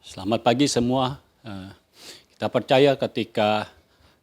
Selamat pagi semua. Kita percaya ketika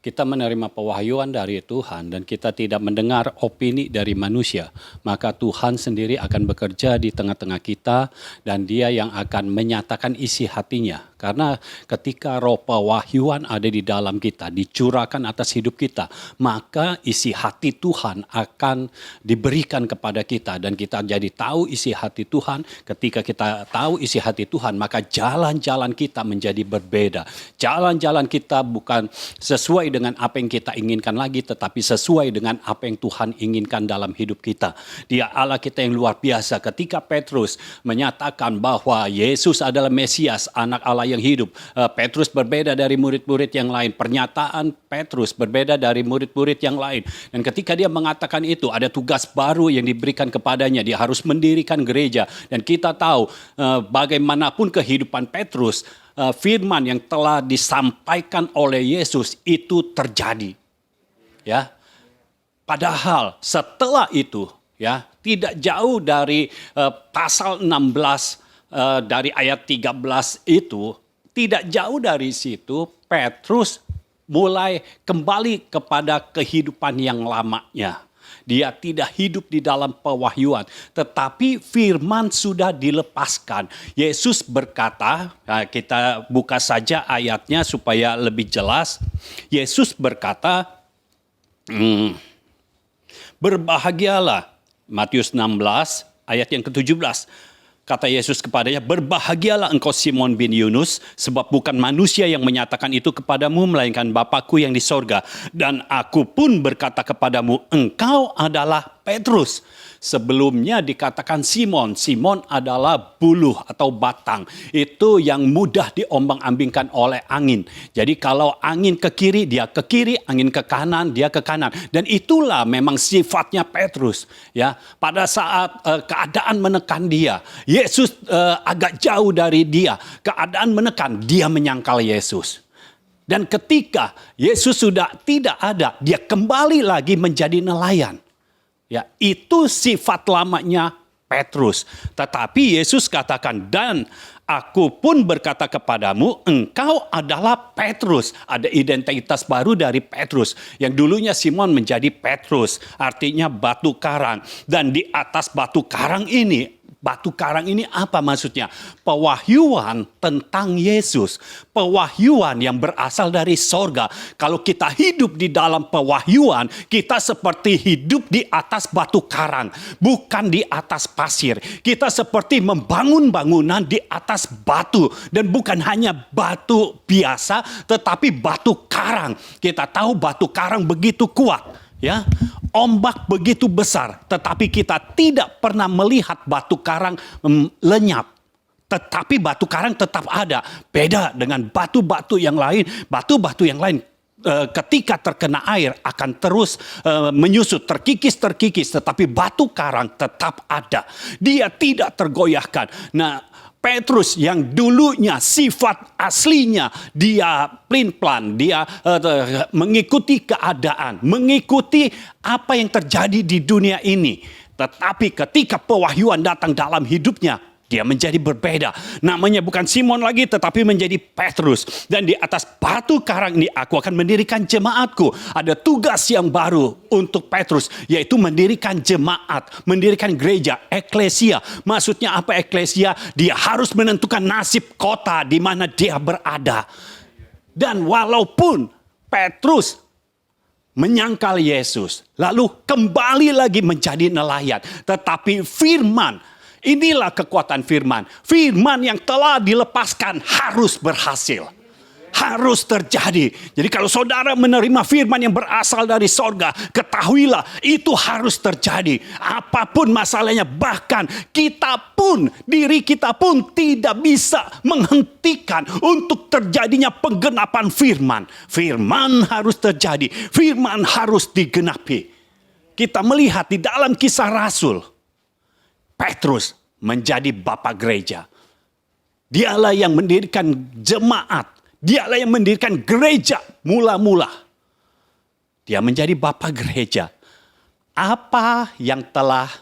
kita menerima pewahyuan dari Tuhan dan kita tidak mendengar opini dari manusia, maka Tuhan sendiri akan bekerja di tengah-tengah kita dan Dia yang akan menyatakan isi hatinya. Karena ketika roh pewahyuan ada di dalam kita, dicurahkan atas hidup kita, maka isi hati Tuhan akan diberikan kepada kita dan kita jadi tahu isi hati Tuhan. Ketika kita tahu isi hati Tuhan, maka jalan-jalan kita menjadi berbeda. Jalan-jalan kita bukan sesuai dengan apa yang kita inginkan lagi, tetapi sesuai dengan apa yang Tuhan inginkan dalam hidup kita. Dia Allah kita yang luar biasa. Ketika Petrus menyatakan bahwa Yesus adalah Mesias, anak Allah yang hidup, Petrus berbeda dari murid-murid yang lain. Pernyataan Petrus berbeda dari murid-murid yang lain. Dan ketika dia mengatakan itu, ada tugas baru yang diberikan kepadanya. Dia harus mendirikan gereja. Dan kita tahu bagaimanapun kehidupan Petrus, firman yang telah disampaikan oleh Yesus itu terjadi. Ya. Padahal setelah itu, ya, tidak jauh dari pasal 16 dari ayat 13 itu, tidak jauh dari situ Petrus mulai kembali kepada kehidupan yang lamanya. Dia tidak hidup di dalam pewahyuan, tetapi firman sudah dilepaskan. Yesus berkata, kita buka saja ayatnya supaya lebih jelas. Yesus berkata, berbahagialah, Matius 16 ayat yang ke-17. Kata Yesus kepadanya, berbahagialah engkau Simon bin Yunus, sebab bukan manusia yang menyatakan itu kepadamu, melainkan Bapa-Ku yang di sorga. Dan aku pun berkata kepadamu, engkau adalah Petrus. Sebelumnya dikatakan Simon. Simon adalah buluh atau batang. Itu yang mudah diombang-ambingkan oleh angin. Jadi kalau angin ke kiri, dia ke kiri. Angin ke kanan, dia ke kanan. Dan itulah memang sifatnya Petrus. Ya, pada saat keadaan menekan dia, Yesus agak jauh dari dia. Keadaan menekan, dia menyangkal Yesus. Dan ketika Yesus sudah tidak ada, dia kembali lagi menjadi nelayan. Ya, itu sifat lamanya Petrus. Tetapi Yesus katakan, dan aku pun berkata kepadamu, engkau adalah Petrus. Ada identitas baru dari Petrus. Yang dulunya Simon menjadi Petrus, artinya batu karang. Dan di atas batu karang ini apa maksudnya? Pewahyuan tentang Yesus. Pewahyuan yang berasal dari sorga. Kalau kita hidup di dalam pewahyuan, kita seperti hidup di atas batu karang, bukan di atas pasir. Kita seperti membangun bangunan di atas batu. Dan bukan hanya batu biasa, tetapi batu karang. Kita tahu batu karang begitu kuat. Ya, ombak begitu besar, tetapi kita tidak pernah melihat batu karang lenyap. Tetapi batu karang tetap ada. Beda dengan batu-batu yang lain. Batu-batu yang lain ketika terkena air akan terus menyusut, terkikis. Tetapi batu karang tetap ada. Dia tidak tergoyahkan. Nah, Petrus yang dulunya sifat aslinya dia pelin-pelan, dia mengikuti keadaan, mengikuti apa yang terjadi di dunia ini. Tetapi ketika pewahyuan datang dalam hidupnya, dia menjadi berbeda. Namanya bukan Simon lagi, tetapi menjadi Petrus. Dan di atas batu karang ini aku akan mendirikan jemaatku. Ada tugas yang baru untuk Petrus, yaitu mendirikan jemaat, mendirikan gereja, eklesia. Maksudnya apa eklesia? Dia harus menentukan nasib kota di mana dia berada. Dan walaupun Petrus menyangkal Yesus, lalu kembali lagi menjadi nelayan, tetapi firman, inilah kekuatan firman. Firman yang telah dilepaskan harus berhasil. Harus terjadi. Jadi kalau saudara menerima firman yang berasal dari sorga, ketahuilah itu harus terjadi. Apapun masalahnya, bahkan diri kita pun tidak bisa menghentikan untuk terjadinya penggenapan firman. Firman harus terjadi. Firman harus digenapi. Kita melihat di dalam Kisah Rasul, Petrus menjadi bapa gereja. Dialah yang mendirikan jemaat. Dialah yang mendirikan gereja mula-mula. Dia menjadi bapa gereja. Apa yang telah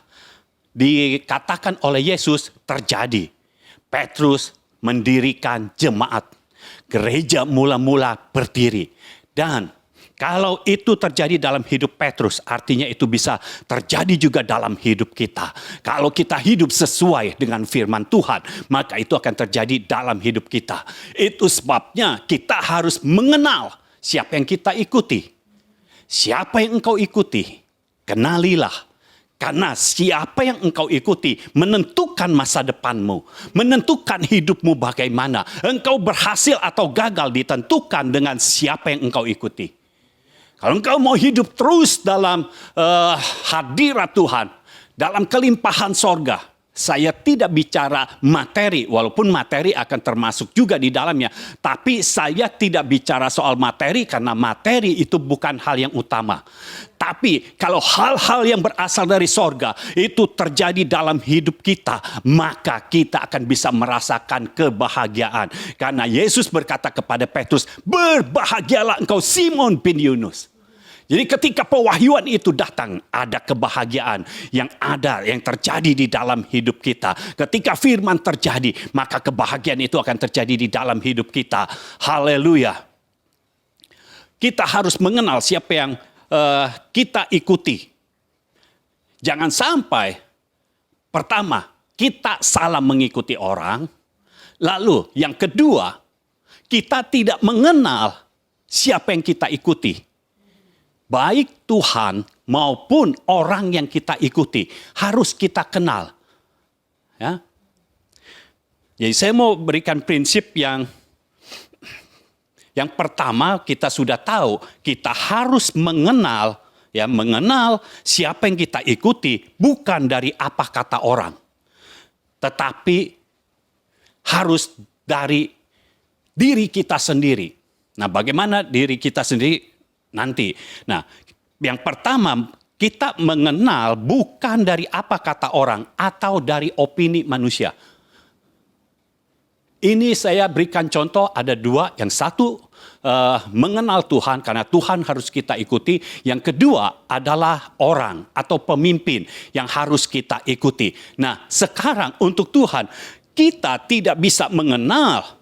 dikatakan oleh Yesus terjadi. Petrus mendirikan jemaat. Gereja mula-mula berdiri. Dan kalau itu terjadi dalam hidup Petrus, artinya itu bisa terjadi juga dalam hidup kita. Kalau kita hidup sesuai dengan firman Tuhan, maka itu akan terjadi dalam hidup kita. Itu sebabnya kita harus mengenal siapa yang kita ikuti. Siapa yang engkau ikuti, kenalilah. Karena siapa yang engkau ikuti menentukan masa depanmu, menentukan hidupmu bagaimana. Engkau berhasil atau gagal ditentukan dengan siapa yang engkau ikuti. Kalau engkau mau hidup terus dalam hadirat Tuhan, dalam kelimpahan sorga, saya tidak bicara materi, walaupun materi akan termasuk juga di dalamnya. Tapi saya tidak bicara soal materi karena materi itu bukan hal yang utama. Tapi kalau hal-hal yang berasal dari sorga itu terjadi dalam hidup kita, maka kita akan bisa merasakan kebahagiaan. Karena Yesus berkata kepada Petrus, "Berbahagialah engkau Simon bin Yunus." Jadi ketika pewahyuan itu datang, ada kebahagiaan yang terjadi di dalam hidup kita. Ketika firman terjadi, maka kebahagiaan itu akan terjadi di dalam hidup kita. Haleluya. Kita harus mengenal siapa yang kita ikuti. Jangan sampai, pertama, kita salah mengikuti orang. Lalu yang kedua, kita tidak mengenal siapa yang kita ikuti. Baik Tuhan maupun orang yang kita ikuti harus kita kenal. Ya. Jadi saya mau berikan prinsip yang pertama kita sudah tahu, kita harus mengenal siapa yang kita ikuti bukan dari apa kata orang. Tetapi harus dari diri kita sendiri. Nah, bagaimana diri kita sendiri? Nanti. Nah, yang pertama kita mengenal bukan dari apa kata orang atau dari opini manusia. Ini saya berikan contoh ada dua. Yang satu mengenal Tuhan karena Tuhan harus kita ikuti. Yang kedua adalah orang atau pemimpin yang harus kita ikuti. Nah, sekarang untuk Tuhan kita tidak bisa mengenal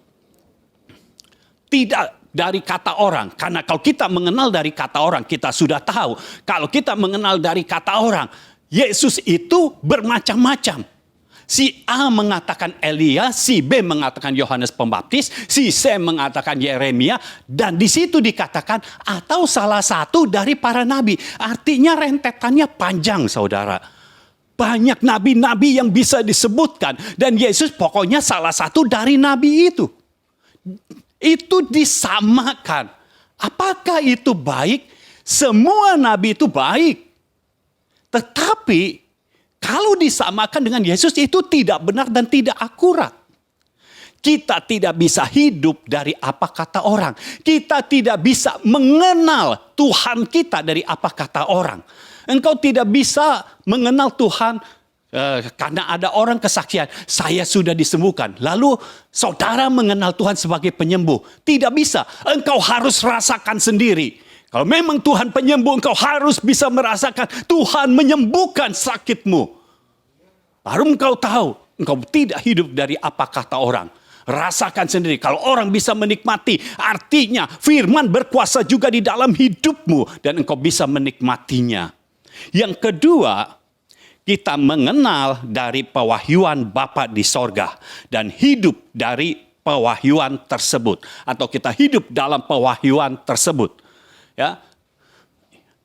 dari kata orang. Karena kalau kita mengenal dari kata orang, kita sudah tahu. Kalau kita mengenal dari kata orang, Yesus itu bermacam-macam. Si A mengatakan Elia, si B mengatakan Yohanes Pembaptis, si C mengatakan Yeremia. Dan di situ dikatakan atau salah satu dari para nabi. Artinya rentetannya panjang, saudara. Banyak nabi-nabi yang bisa disebutkan. Dan Yesus pokoknya salah satu dari nabi itu. Itu disamakan. Apakah itu baik? Semua nabi itu baik. Tetapi kalau disamakan dengan Yesus itu tidak benar dan tidak akurat. Kita tidak bisa hidup dari apa kata orang. Kita tidak bisa mengenal Tuhan kita dari apa kata orang. Engkau tidak bisa mengenal Tuhan karena ada orang kesaksian, saya sudah disembuhkan. Lalu saudara mengenal Tuhan sebagai penyembuh. Tidak bisa, engkau harus rasakan sendiri. Kalau memang Tuhan penyembuh, engkau harus bisa merasakan Tuhan menyembuhkan sakitmu. Baru engkau tahu, engkau tidak hidup dari apa kata orang. Rasakan sendiri, kalau orang bisa menikmati, artinya firman berkuasa juga di dalam hidupmu. Dan engkau bisa menikmatinya. Yang kedua, kita mengenal dari pewahyuan Bapa di sorga dan hidup dari pewahyuan tersebut atau kita hidup dalam pewahyuan tersebut. Ya.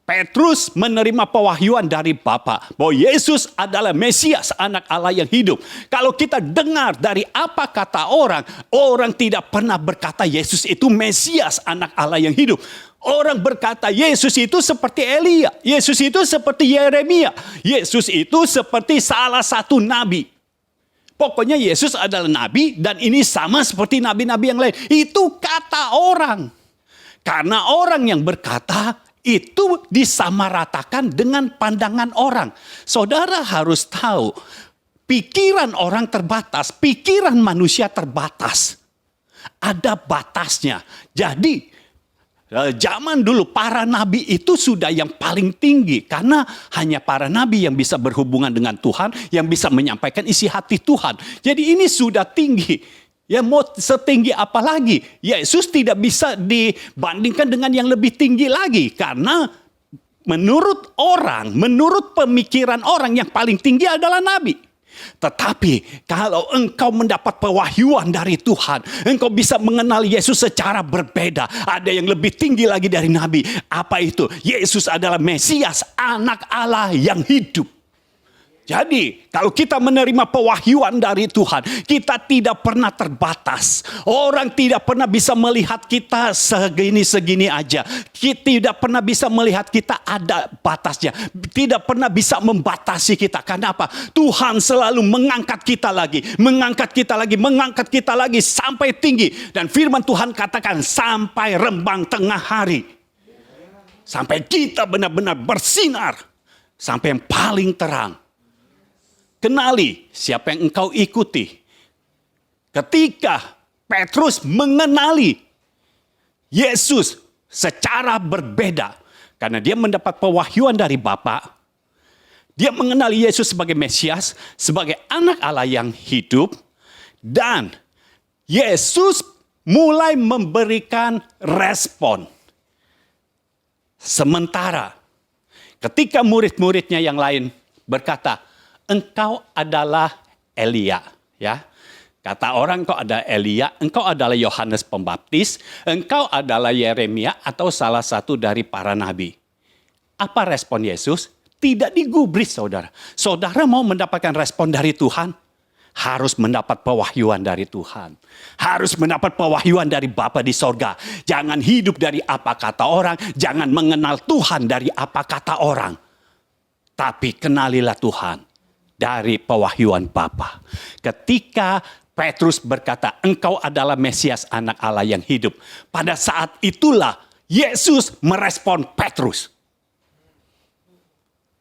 Petrus menerima pewahyuan dari Bapa bahwa Yesus adalah Mesias, anak Allah yang hidup. Kalau kita dengar dari apa kata orang, orang tidak pernah berkata Yesus itu Mesias, anak Allah yang hidup. Orang berkata Yesus itu seperti Elia, Yesus itu seperti Yeremia, Yesus itu seperti salah satu nabi. Pokoknya Yesus adalah nabi dan ini sama seperti nabi-nabi yang lain. Itu kata orang. Karena orang yang berkata itu disamaratakan dengan pandangan orang. Saudara harus tahu, pikiran orang terbatas, pikiran manusia terbatas. Ada batasnya. Jadi, zaman dulu para nabi itu sudah yang paling tinggi. Karena hanya para nabi yang bisa berhubungan dengan Tuhan, yang bisa menyampaikan isi hati Tuhan. Jadi ini sudah tinggi. Ya mau setinggi apa lagi? Yesus tidak bisa dibandingkan dengan yang lebih tinggi lagi. Karena menurut orang, menurut pemikiran orang yang paling tinggi adalah nabi. Tetapi kalau engkau mendapat pewahyuan dari Tuhan, engkau bisa mengenal Yesus secara berbeda. Ada yang lebih tinggi lagi dari nabi. Apa itu? Yesus adalah Mesias, anak Allah yang hidup. Jadi, kalau kita menerima pewahyuan dari Tuhan, kita tidak pernah terbatas. Orang tidak pernah bisa melihat kita segini-segini aja. Kita tidak pernah bisa melihat kita ada batasnya. Tidak pernah bisa membatasi kita. Kenapa? Tuhan selalu mengangkat kita lagi, mengangkat kita lagi, mengangkat kita lagi sampai tinggi. Dan firman Tuhan katakan sampai rembang tengah hari. Sampai kita benar-benar bersinar. Sampai yang paling terang. Kenali siapa yang engkau ikuti. Ketika Petrus mengenali Yesus secara berbeda. Karena dia mendapat pewahyuan dari Bapa. Dia mengenali Yesus sebagai Mesias, sebagai anak Allah yang hidup. Dan Yesus mulai memberikan respon. Sementara ketika murid-muridnya yang lain berkata, engkau adalah Elia, ya. Kata orang engkau ada Elia, engkau adalah Yohanes Pembaptis, engkau adalah Yeremia atau salah satu dari para nabi. Apa respon Yesus? Tidak digubris, saudara. Saudara mau mendapatkan respon dari Tuhan? Harus mendapat pewahyuan dari Tuhan. Harus mendapat pewahyuan dari Bapa di sorga. Jangan hidup dari apa kata orang, jangan mengenal Tuhan dari apa kata orang. Tapi kenalilah Tuhan dari pewahyuan Bapa. Ketika Petrus berkata, engkau adalah Mesias anak Allah yang hidup. Pada saat itulah Yesus merespon Petrus.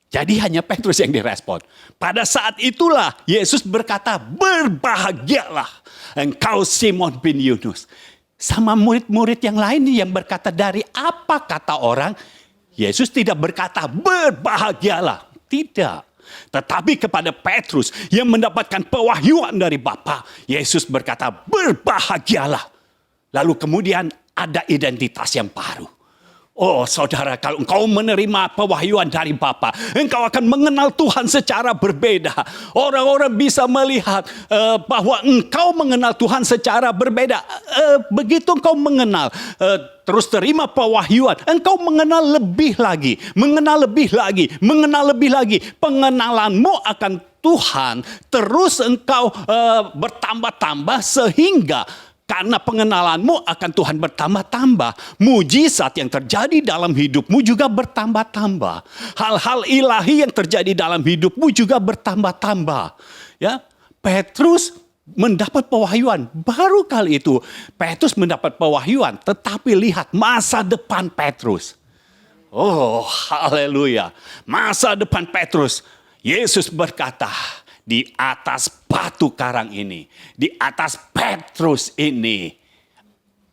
Jadi hanya Petrus yang direspon. Pada saat itulah Yesus berkata, berbahagialah engkau Simon bin Yunus. Sama murid-murid yang lain yang berkata dari apa kata orang, Yesus tidak berkata berbahagialah. Tidak. Tetapi kepada Petrus yang mendapatkan pewahyuan dari Bapa, Yesus berkata berbahagialah. Lalu kemudian ada identitas yang baru. Oh saudara, kalau engkau menerima pewahyuan dari Bapa, engkau akan mengenal Tuhan secara berbeda. Orang-orang bisa melihat bahwa engkau mengenal Tuhan secara berbeda. Begitu engkau mengenal, terus terima pewahyuan, engkau mengenal lebih lagi, mengenal lebih lagi, mengenal lebih lagi. Pengenalanmu akan Tuhan terus engkau bertambah-tambah sehingga karena pengenalanmu akan Tuhan bertambah-tambah. Mujizat yang terjadi dalam hidupmu juga bertambah-tambah. Hal-hal ilahi yang terjadi dalam hidupmu juga bertambah-tambah. Ya, Petrus mendapat pewahyuan. Baru kali itu Petrus mendapat pewahyuan. Tetapi lihat masa depan Petrus. Oh, haleluya. Masa depan Petrus. Yesus berkata, di atas batu karang ini, di atas Petrus ini,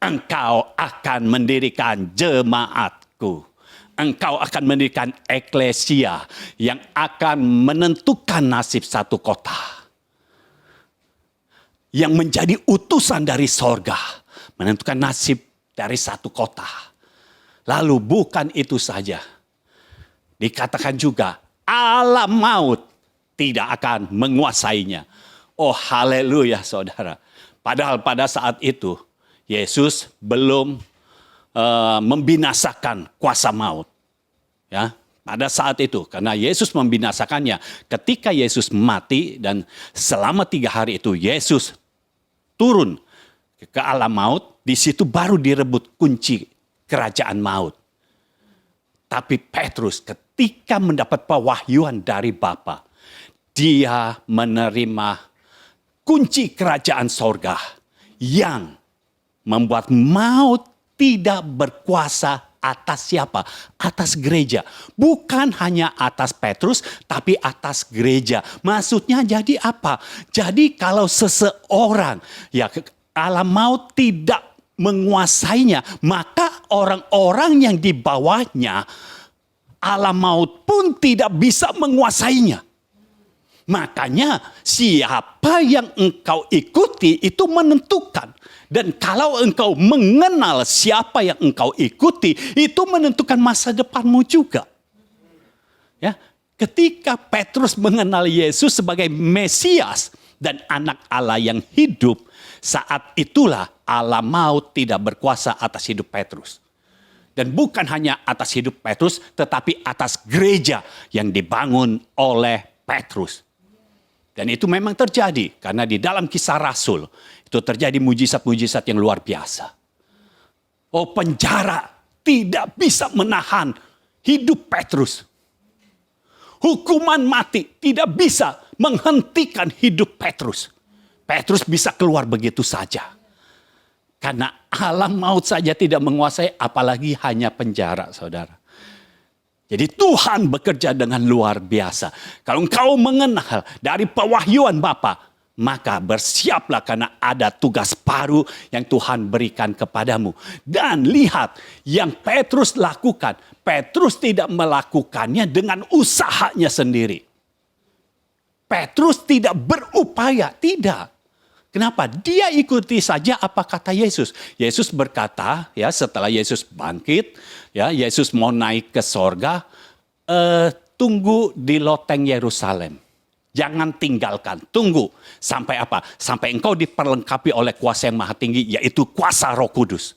engkau akan mendirikan jemaatku. Engkau akan mendirikan eklesia yang akan menentukan nasib satu kota. Yang menjadi utusan dari sorga, menentukan nasib dari satu kota. Lalu bukan itu saja. Dikatakan juga, alam maut tidak akan menguasainya. Oh haleluya saudara. Padahal pada saat itu Yesus belum membinasakan kuasa maut. Ya, pada saat itu karena Yesus membinasakannya. Ketika Yesus mati dan selama 3 hari itu Yesus turun ke alam maut. Di situ baru direbut kunci kerajaan maut. Tapi Petrus ketika mendapat pewahyuan dari Bapa, dia menerima kunci kerajaan sorga yang membuat maut tidak berkuasa atas siapa? Atas gereja. Bukan hanya atas Petrus, tapi atas gereja. Maksudnya jadi apa? Jadi kalau seseorang, ya alam maut tidak menguasainya, maka orang-orang yang di bawahnya, alam maut pun tidak bisa menguasainya. Makanya siapa yang engkau ikuti itu menentukan. Dan kalau engkau mengenal siapa yang engkau ikuti, itu menentukan masa depanmu juga. Ya, ketika Petrus mengenal Yesus sebagai Mesias dan anak Allah yang hidup, saat itulah Allah maut tidak berkuasa atas hidup Petrus. Dan bukan hanya atas hidup Petrus, tetapi atas gereja yang dibangun oleh Petrus. Dan itu memang terjadi, karena di dalam Kisah Rasul, itu terjadi mujizat-mujizat yang luar biasa. Oh, penjara tidak bisa menahan hidup Petrus. Hukuman mati tidak bisa menghentikan hidup Petrus. Petrus bisa keluar begitu saja. Karena alam maut saja tidak menguasai, apalagi hanya penjara, saudara. Jadi Tuhan bekerja dengan luar biasa. Kalau engkau mengenal dari pewahyuan Bapa, maka bersiaplah karena ada tugas baru yang Tuhan berikan kepadamu. Dan lihat yang Petrus lakukan. Petrus tidak melakukannya dengan usahanya sendiri. Petrus tidak berupaya, tidak. Kenapa? Dia ikuti saja apa kata Yesus. Yesus berkata, ya, setelah Yesus bangkit, ya, Yesus mau naik ke sorga, tunggu di loteng Yerusalem. Jangan tinggalkan, tunggu. Sampai apa? Sampai engkau diperlengkapi oleh kuasa yang maha tinggi, yaitu kuasa Roh Kudus.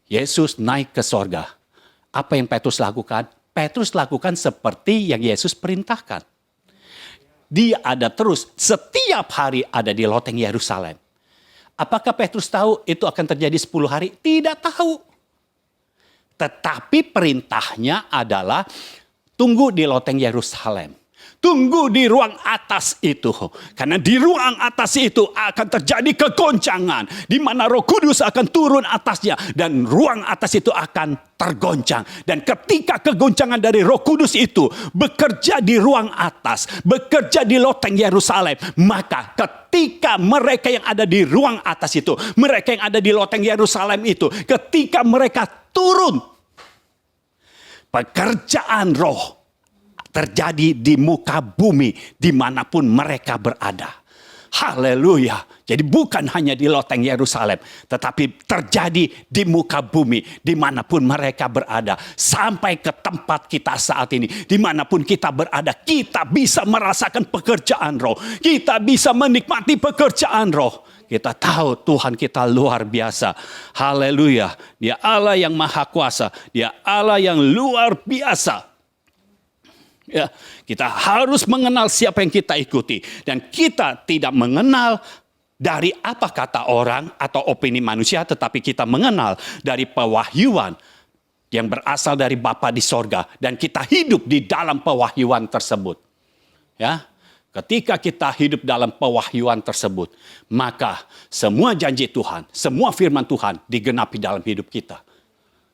Yesus naik ke sorga. Apa yang Petrus lakukan? Petrus lakukan seperti yang Yesus perintahkan. Dia ada terus, setiap hari ada di loteng Yerusalem. Apakah Petrus tahu itu akan terjadi 10 hari? Tidak tahu. Tetapi perintahnya adalah tunggu di loteng Yerusalem. Tunggu di ruang atas itu. Karena di ruang atas itu akan terjadi kegoncangan. Di mana Roh Kudus akan turun atasnya. Dan ruang atas itu akan tergoncang. Dan ketika kegoncangan dari Roh Kudus itu bekerja di ruang atas. Bekerja di loteng Yerusalem. Maka ketika mereka yang ada di ruang atas itu. Mereka yang ada di loteng Yerusalem itu. Ketika mereka turun. Pekerjaan roh terjadi di muka bumi dimanapun mereka berada. Haleluya. Jadi bukan hanya di loteng Yerusalem, tetapi terjadi di muka bumi dimanapun mereka berada. Sampai ke tempat kita saat ini, dimanapun kita berada, kita bisa merasakan pekerjaan roh. Kita bisa menikmati pekerjaan roh. Kita tahu Tuhan kita luar biasa. Haleluya. Dia Allah yang maha kuasa. Dia Allah yang luar biasa. Ya, kita harus mengenal siapa yang kita ikuti. Dan kita tidak mengenal dari apa kata orang atau opini manusia, tetapi kita mengenal dari pewahyuan yang berasal dari Bapa di sorga. Dan kita hidup di dalam pewahyuan tersebut. Ya, ketika kita hidup dalam pewahyuan tersebut, maka semua janji Tuhan, semua firman Tuhan digenapi dalam hidup kita.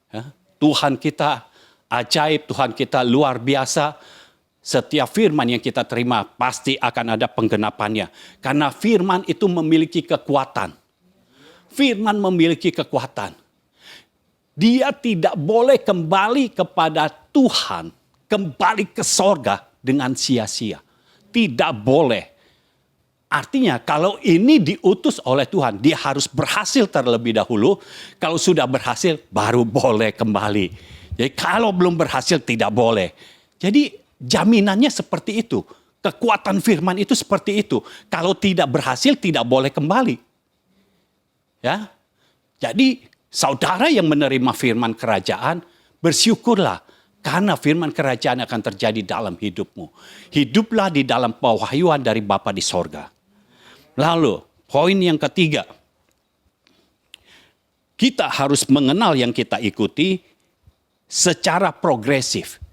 Ya, Tuhan kita ajaib, Tuhan kita luar biasa. Setiap firman yang kita terima pasti akan ada penggenapannya. Karena firman itu memiliki kekuatan. Firman memiliki kekuatan. Dia tidak boleh kembali kepada Tuhan, kembali ke sorga dengan sia-sia. Tidak boleh. Artinya kalau ini diutus oleh Tuhan, dia harus berhasil terlebih dahulu. Kalau sudah berhasil, baru boleh kembali. Jadi kalau belum berhasil, tidak boleh. Jadi jaminannya seperti itu. Kekuatan firman itu seperti itu. Kalau tidak berhasil, tidak boleh kembali. Ya. Jadi saudara yang menerima firman kerajaan, bersyukurlah. Karena firman kerajaan akan terjadi dalam hidupmu. Hiduplah di dalam pewahyuan dari Bapa di sorga. Lalu, poin yang ketiga. Kita harus mengenal yang kita ikuti secara progresif.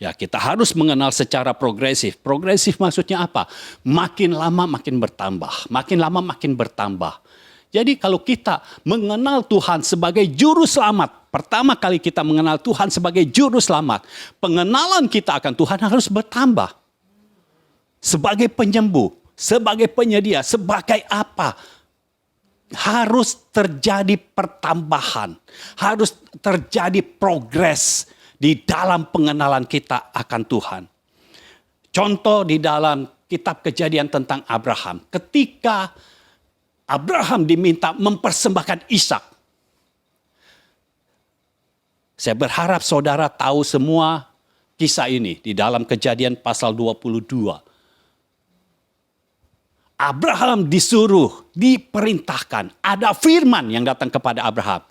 Ya, kita harus mengenal secara progresif. Progresif maksudnya apa? Makin lama makin bertambah. Makin lama makin bertambah. Jadi kalau kita mengenal Tuhan sebagai juru selamat. Pertama kali kita mengenal Tuhan sebagai juru selamat. Pengenalan kita akan Tuhan harus bertambah. Sebagai penyembuh. Sebagai penyedia. Sebagai apa? Harus terjadi pertambahan. Harus terjadi progres. di dalam pengenalan kita akan Tuhan. Contoh di dalam kitab Kejadian tentang Abraham. Ketika Abraham diminta mempersembahkan Ishak. Saya berharap saudara tahu semua kisah ini di dalam Kejadian pasal 22. Abraham disuruh, diperintahkan. Ada firman yang datang kepada Abraham.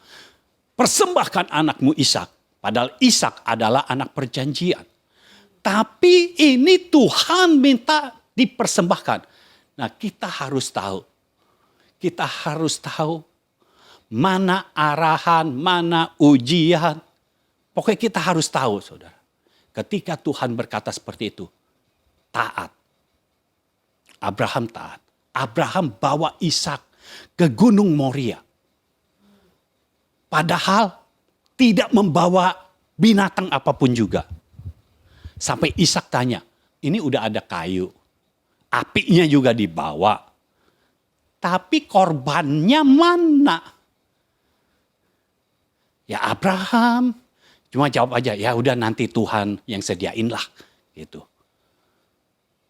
Persembahkan anakmu Ishak. Padahal Ishak adalah anak perjanjian. Tapi ini Tuhan minta dipersembahkan. Nah, kita harus tahu. Kita harus tahu mana arahan, mana ujian. Pokoknya kita harus tahu, saudara. Ketika Tuhan berkata seperti itu, taat. Abraham taat. Abraham bawa Ishak ke Gunung Moria. Padahal tidak membawa binatang apapun juga. Sampai Ishak tanya, ini udah ada kayu. Apinya juga dibawa. Tapi korbannya mana? Ya Abraham. Cuma jawab aja, ya udah nanti Tuhan yang sediain lah. Gitu.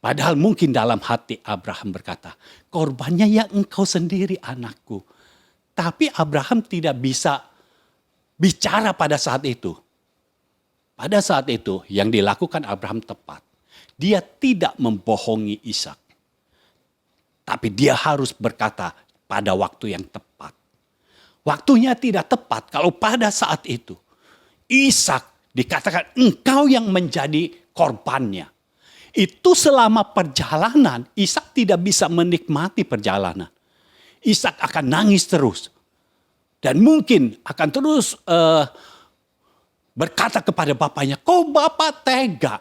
Padahal mungkin dalam hati Abraham berkata, korbannya ya engkau sendiri anakku. Tapi Abraham tidak bisa bicara pada saat itu. Pada saat itu yang dilakukan Abraham tepat. Dia tidak membohongi Ishak. Tapi dia harus berkata pada waktu yang tepat. Waktunya tidak tepat kalau pada saat itu Ishak dikatakan engkau yang menjadi korbannya. Itu selama perjalanan Ishak tidak bisa menikmati perjalanan. Ishak akan nangis terus. Dan mungkin akan terus berkata kepada bapaknya, kok bapak tega?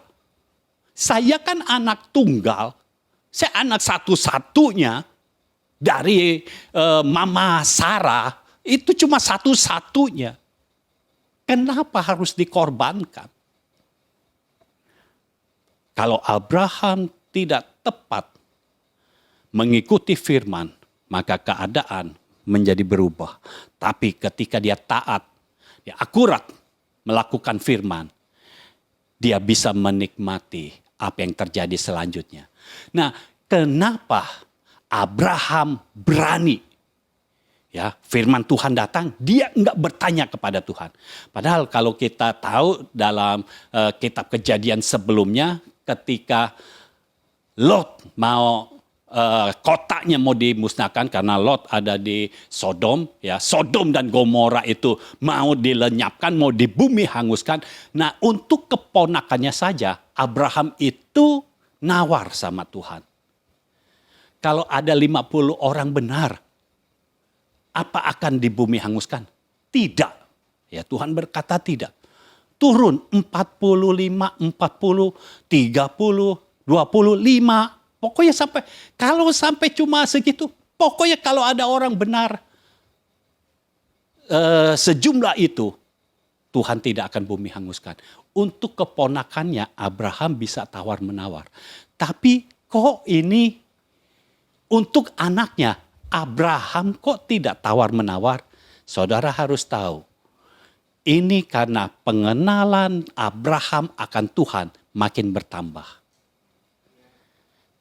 Saya kan anak tunggal, saya anak satu-satunya dari Mama Sarah, itu cuma satu-satunya. Kenapa harus dikorbankan? Kalau Abraham tidak tepat mengikuti firman, maka keadaan menjadi berubah. Tapi ketika dia taat, dia akurat melakukan firman, dia bisa menikmati apa yang terjadi selanjutnya. Nah, kenapa Abraham berani? Ya, firman Tuhan datang, dia enggak bertanya kepada Tuhan. Padahal kalau kita tahu dalam kitab Kejadian sebelumnya, ketika Lot mau kotanya mau dimusnahkan karena Lot ada di Sodom, ya Sodom dan Gomora itu mau dilenyapkan, mau di bumi hanguskan. Nah, untuk keponakannya saja Abraham itu nawar sama Tuhan. Kalau ada 50 orang benar, apa akan di bumi hanguskan? Tidak. Ya Tuhan berkata tidak. Turun 45, 40, 30, 25. Pokoknya kalau sampai cuma segitu, pokoknya kalau ada orang benar sejumlah itu, Tuhan tidak akan bumi hanguskan. Untuk keponakannya Abraham bisa tawar-menawar. Tapi kok ini untuk anaknya Abraham kok tidak tawar-menawar? Saudara harus tahu, ini karena pengenalan Abraham akan Tuhan makin bertambah.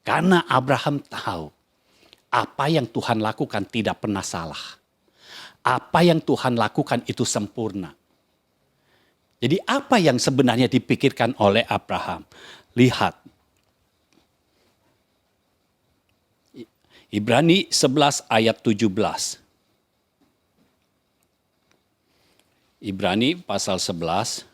Karena Abraham tahu apa yang Tuhan lakukan tidak pernah salah. Apa yang Tuhan lakukan itu sempurna. Jadi apa yang sebenarnya dipikirkan oleh Abraham? Lihat. Ibrani 11 ayat 17. Ibrani pasal 11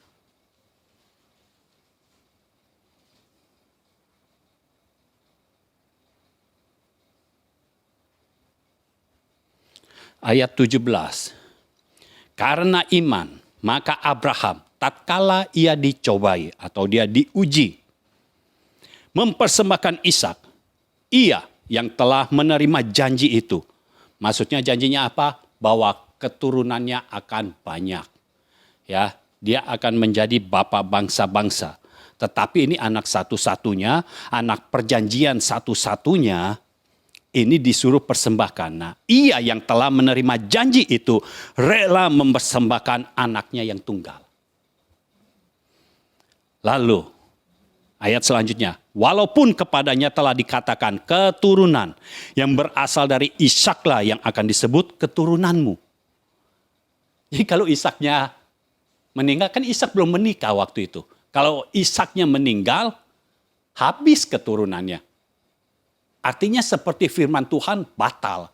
ayat 17. Karena iman, maka Abraham tatkala ia dicobai atau dia diuji, mempersembahkan Ishak, ia yang telah menerima janji itu. Maksudnya janjinya apa? Bahwa keturunannya akan banyak. Ya, dia akan menjadi bapa bangsa-bangsa. Tetapi ini anak satu-satunya, anak perjanjian satu-satunya, ini disuruh persembahkan. Nah, ia yang telah menerima janji itu rela mempersembahkan anaknya yang tunggal. Lalu ayat selanjutnya, walaupun kepadanya telah dikatakan keturunan yang berasal dari Ishaklah yang akan disebut keturunanmu. Jadi kalau Ishaknya meninggal, kan Ishak belum menikah waktu itu. Kalau Ishaknya meninggal, habis keturunannya. Artinya seperti firman Tuhan batal.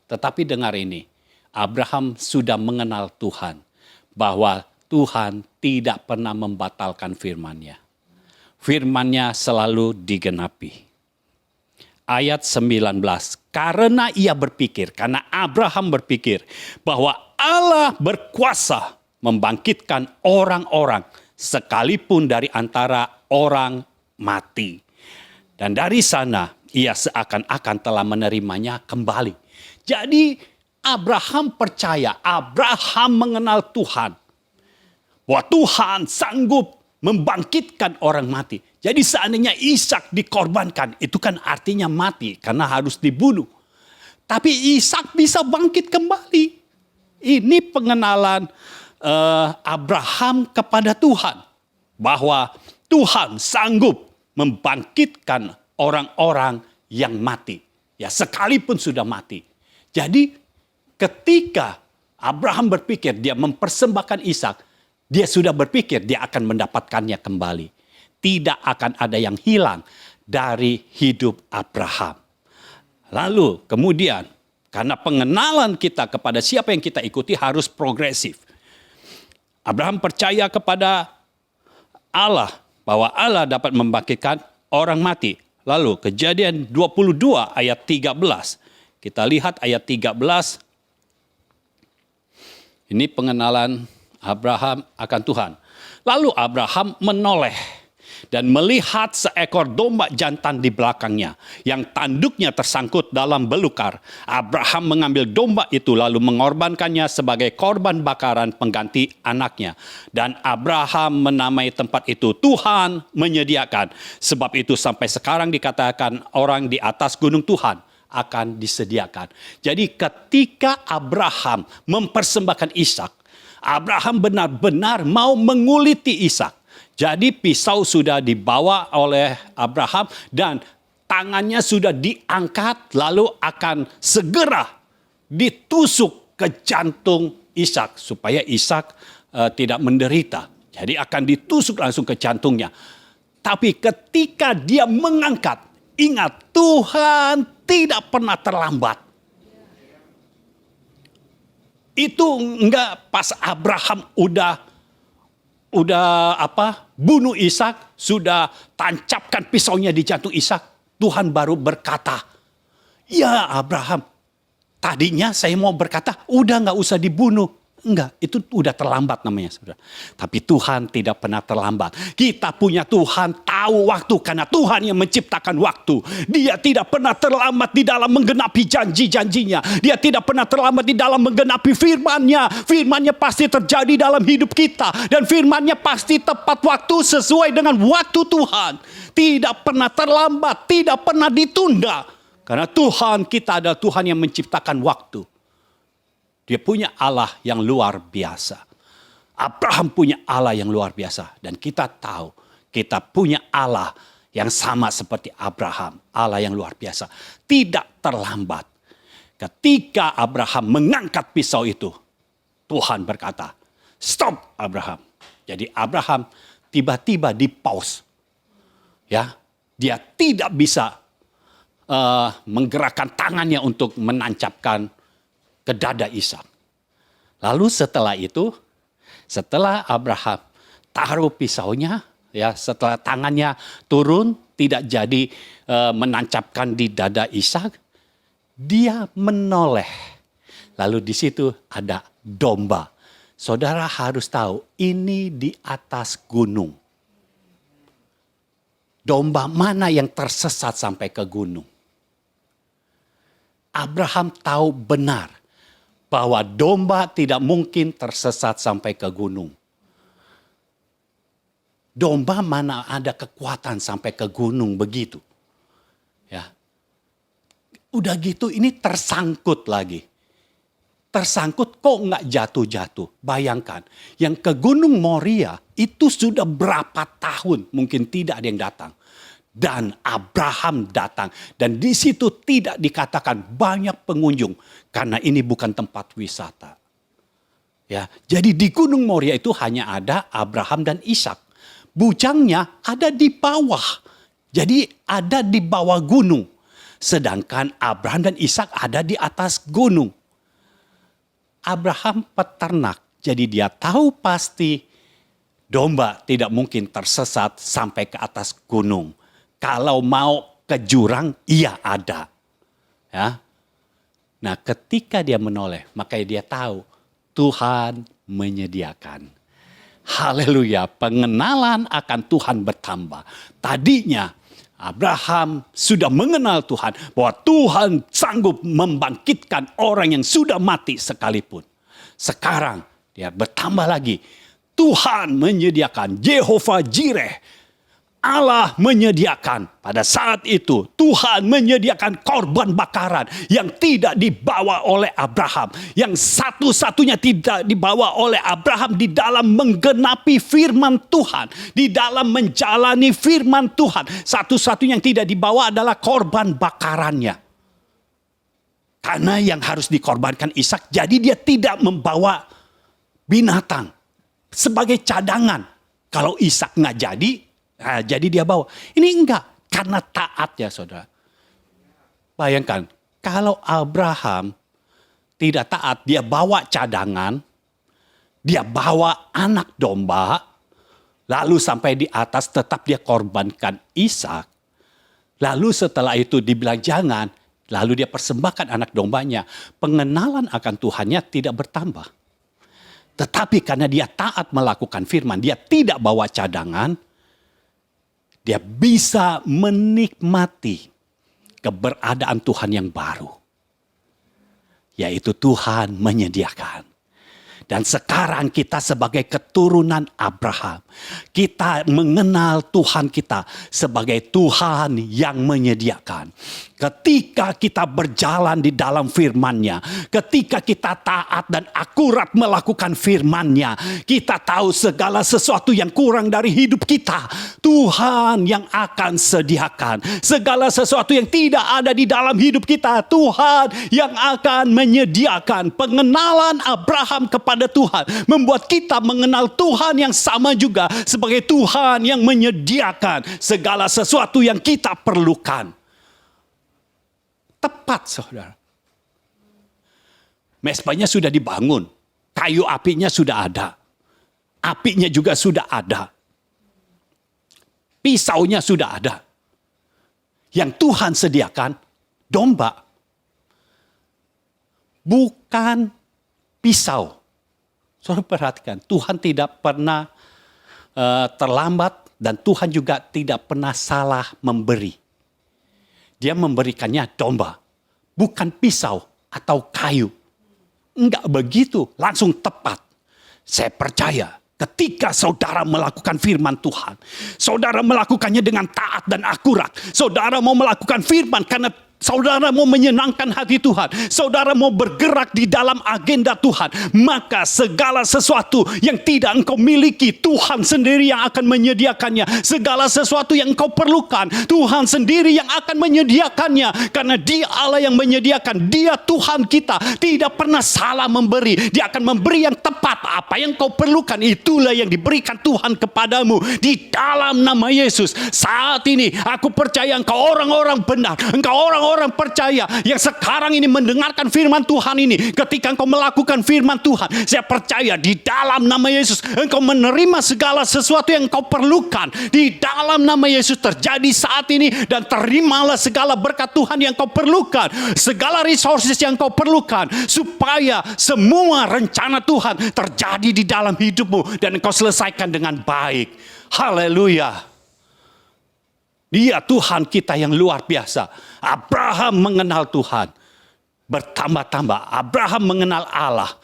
Tetapi dengar ini, Abraham sudah mengenal Tuhan. Bahwa Tuhan tidak pernah membatalkan firman-Nya. Firman-Nya selalu digenapi. Ayat 19, karena Abraham berpikir bahwa Allah berkuasa membangkitkan orang-orang sekalipun dari antara orang mati. Dan dari sana ia seakan-akan telah menerimanya kembali. Jadi Abraham percaya, Abraham mengenal Tuhan. Bahwa Tuhan sanggup membangkitkan orang mati. Jadi seandainya Ishak dikorbankan, itu kan artinya mati karena harus dibunuh. Tapi Ishak bisa bangkit kembali. Ini pengenalan Abraham kepada Tuhan. Bahwa Tuhan sanggup membangkitkan orang-orang yang mati. Ya, sekalipun sudah mati. Jadi ketika Abraham berpikir dia mempersembahkan Ishak, dia sudah berpikir dia akan mendapatkannya kembali. Tidak akan ada yang hilang dari hidup Abraham. Lalu kemudian, karena pengenalan kita kepada siapa yang kita ikuti harus progresif. Abraham percaya kepada Allah, bahwa Allah dapat membangkitkan orang mati. Lalu Kejadian 22 ayat 13. Kita lihat ayat 13. Ini pengenalan Abraham akan Tuhan. Lalu Abraham menoleh dan melihat seekor domba jantan di belakangnya yang tanduknya tersangkut dalam belukar. Abraham mengambil domba itu lalu mengorbankannya sebagai korban bakaran pengganti anaknya. Dan Abraham menamai tempat itu Tuhan menyediakan. Sebab itu sampai sekarang dikatakan orang di atas gunung Tuhan akan disediakan. Jadi ketika Abraham mempersembahkan Ishak, Abraham benar-benar mau menguliti Ishak. Jadi pisau sudah dibawa oleh Abraham dan tangannya sudah diangkat lalu akan segera ditusuk ke jantung Ishak supaya Ishak tidak menderita. Jadi akan ditusuk langsung ke jantungnya. Tapi ketika dia mengangkat, ingat Tuhan tidak pernah terlambat. Itu enggak pas Abraham udah bunuh Ishak, sudah tancapkan pisaunya di jantung Ishak, Tuhan baru berkata, "Ya Abraham, tadinya saya mau berkata, udah enggak usah dibunuh." Enggak, itu udah terlambat namanya, saudara. Tapi Tuhan tidak pernah terlambat. Kita punya Tuhan tahu waktu karena Tuhan yang menciptakan waktu. Dia tidak pernah terlambat di dalam menggenapi janji-janjinya. Dia tidak pernah terlambat di dalam menggenapi firman-Nya. Firman-Nya pasti terjadi dalam hidup kita. Dan firman-Nya pasti tepat waktu sesuai dengan waktu Tuhan. Tidak pernah terlambat, tidak pernah ditunda. Karena Tuhan kita adalah Tuhan yang menciptakan waktu. Dia punya Allah yang luar biasa. Abraham punya Allah yang luar biasa. Dan kita tahu kita punya Allah yang sama seperti Abraham. Allah yang luar biasa. Tidak terlambat. Ketika Abraham mengangkat pisau itu, Tuhan berkata, "Stop Abraham." Jadi Abraham tiba-tiba di pause. Ya, dia tidak bisa menggerakkan tangannya untuk menancapkan ke dada Ishak. Lalu setelah itu, setelah Abraham taruh pisaunya, ya setelah tangannya turun, tidak jadi menancapkan di dada Ishak, dia menoleh. Lalu di situ ada domba. Saudara harus tahu, ini di atas gunung. Domba mana yang tersesat sampai ke gunung? Abraham tahu benar bahwa domba tidak mungkin tersesat sampai ke gunung. Domba mana ada kekuatan sampai ke gunung begitu. Ya. Udah gitu ini tersangkut lagi. tersangkut kok nggak jatuh-jatuh. Bayangkan, yang ke Gunung Moria itu sudah berapa tahun mungkin tidak ada yang datang. Dan Abraham datang. Dan di situ tidak dikatakan banyak pengunjung. Karena ini bukan tempat wisata. Ya, jadi di Gunung Moria itu hanya ada Abraham dan Ishak. Bujangnya ada di bawah. Jadi ada di bawah gunung. Sedangkan Abraham dan Ishak ada di atas gunung. Abraham peternak. Jadi dia tahu pasti domba tidak mungkin tersesat sampai ke atas gunung. Kalau mau ke jurang, iya ada. Ya. Nah, ketika dia menoleh, makanya dia tahu Tuhan menyediakan. Haleluya, pengenalan akan Tuhan bertambah. Tadinya Abraham sudah mengenal Tuhan, bahwa Tuhan sanggup membangkitkan orang yang sudah mati sekalipun. Sekarang dia bertambah lagi. Tuhan menyediakan, Jehovah Jireh. Allah menyediakan. Pada saat itu Tuhan menyediakan korban bakaran yang tidak dibawa oleh Abraham. Yang satu-satunya tidak dibawa oleh Abraham di dalam menggenapi firman Tuhan. Di dalam menjalani firman Tuhan. Satu-satunya yang tidak dibawa adalah korban bakarannya. Karena yang harus dikorbankan Ishak, jadi dia tidak membawa binatang sebagai cadangan. Kalau Ishak nggak jadi dia bawa. Ini enggak, karena taat ya saudara. Bayangkan, kalau Abraham tidak taat, dia bawa cadangan, dia bawa anak domba, lalu sampai di atas tetap dia korbankan Ishak. Lalu setelah itu dibilang jangan, lalu dia persembahkan anak dombanya. Pengenalan akan Tuhannya tidak bertambah. Tetapi karena dia taat melakukan firman, dia tidak bawa cadangan, dia bisa menikmati keberadaan Tuhan yang baru. Yaitu Tuhan menyediakan. Dan sekarang kita sebagai keturunan Abraham. Kita mengenal Tuhan kita sebagai Tuhan yang menyediakan. Ketika kita berjalan di dalam firman-Nya. Ketika kita taat dan akurat melakukan firman-Nya. Kita tahu segala sesuatu yang kurang dari hidup kita. Tuhan yang akan sediakan. Segala sesuatu yang tidak ada di dalam hidup kita. Tuhan yang akan menyediakan. Pengenalan Abraham kepada Tuhan membuat kita mengenal Tuhan yang sama juga sebagai Tuhan yang menyediakan segala sesuatu yang kita perlukan. Tepat saudara. Mezbahnya sudah dibangun, kayu apinya sudah ada, apinya juga sudah ada, pisaunya sudah ada. Yang Tuhan sediakan domba, bukan pisau. Saudara perhatikan, Tuhan tidak pernah terlambat dan Tuhan juga tidak pernah salah memberi. Dia memberikannya domba, bukan pisau atau kayu. Enggak begitu, langsung tepat. Saya percaya ketika saudara melakukan firman Tuhan, saudara melakukannya dengan taat dan akurat. Saudara mau melakukan firman karena saudara mau menyenangkan hati Tuhan. Saudara mau bergerak di dalam agenda Tuhan. Maka segala sesuatu yang tidak engkau miliki, Tuhan sendiri yang akan menyediakannya. Segala sesuatu yang engkau perlukan, Tuhan sendiri yang akan menyediakannya. Karena Dia Allah yang menyediakan. Dia Tuhan kita. Tidak pernah salah memberi. Dia akan memberi yang tepat. Apa yang kau perlukan, itulah yang diberikan Tuhan kepadamu. Di dalam nama Yesus. Saat ini aku percaya engkau orang-orang benar. Engkau orang-orang percaya yang sekarang ini mendengarkan firman Tuhan ini. Ketika engkau melakukan firman Tuhan, saya percaya di dalam nama Yesus engkau menerima segala sesuatu yang engkau perlukan. Di dalam nama Yesus terjadi saat ini, dan terimalah segala berkat Tuhan yang engkau perlukan, segala resources yang engkau perlukan, supaya semua rencana Tuhan terjadi di dalam hidupmu dan engkau selesaikan dengan baik. Haleluya. Dia Tuhan kita yang luar biasa. Abraham mengenal Tuhan bertambah-tambah. Abraham mengenal Allah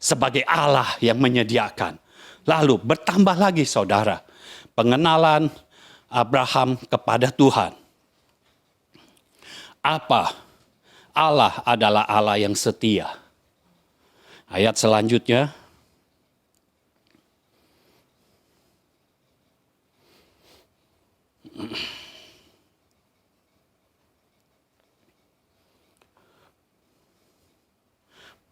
sebagai Allah yang menyediakan. Lalu bertambah lagi saudara, pengenalan Abraham kepada Tuhan. Apa? Allah adalah Allah yang setia. Ayat selanjutnya.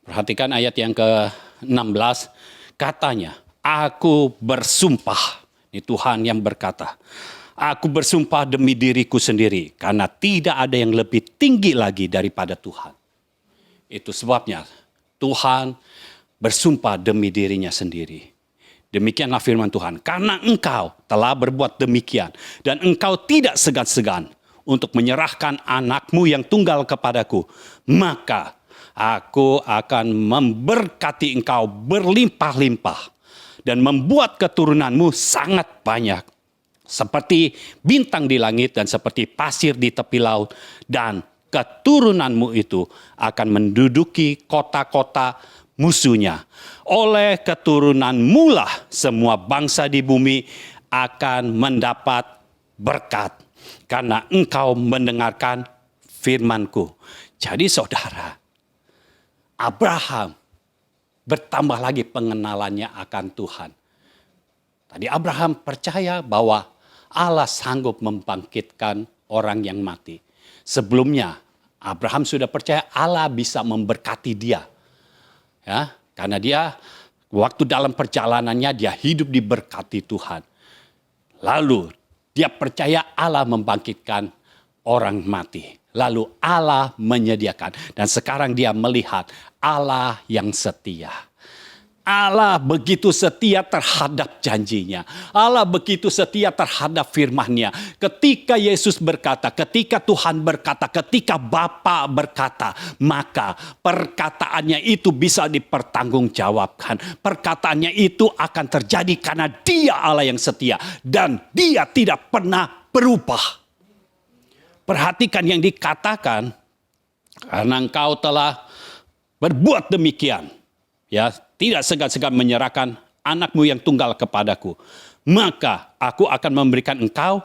Perhatikan ayat yang ke-16. Katanya, aku bersumpah. Ini Tuhan yang berkata. Aku bersumpah demi diriku sendiri. Karena tidak ada yang lebih tinggi lagi daripada Tuhan. Itu sebabnya Tuhan bersumpah demi dirinya sendiri. Demikianlah firman Tuhan. Karena engkau telah berbuat demikian. Dan engkau tidak segan-segan untuk menyerahkan anakmu yang tunggal kepadaku. Maka aku akan memberkati engkau berlimpah-limpah. Dan membuat keturunanmu sangat banyak. Seperti bintang di langit dan seperti pasir di tepi laut. Dan keturunanmu itu akan menduduki kota-kota musuhnya. Oleh keturunanmu lah semua bangsa di bumi akan mendapat berkat. Karena engkau mendengarkan firmanku. Jadi saudara, Abraham bertambah lagi pengenalannya akan Tuhan. Tadi Abraham percaya bahwa Allah sanggup membangkitkan orang yang mati. Sebelumnya Abraham sudah percaya Allah bisa memberkati dia. Ya, karena dia waktu dalam perjalanannya dia hidup diberkati Tuhan. Lalu dia percaya Allah membangkitkan orang mati. Lalu Allah menyediakan. Dan sekarang dia melihat Allah yang setia. Allah begitu setia terhadap janjinya. Allah begitu setia terhadap firman-Nya. Ketika Yesus berkata, ketika Tuhan berkata, ketika Bapa berkata, maka perkataannya itu bisa dipertanggungjawabkan. Perkataannya itu akan terjadi karena Dia Allah yang setia. Dan Dia tidak pernah berubah. Perhatikan yang dikatakan, karena engkau telah berbuat demikian. Ya, tidak segan-segan menyerahkan anakmu yang tunggal kepadaku. Maka aku akan memberikan engkau,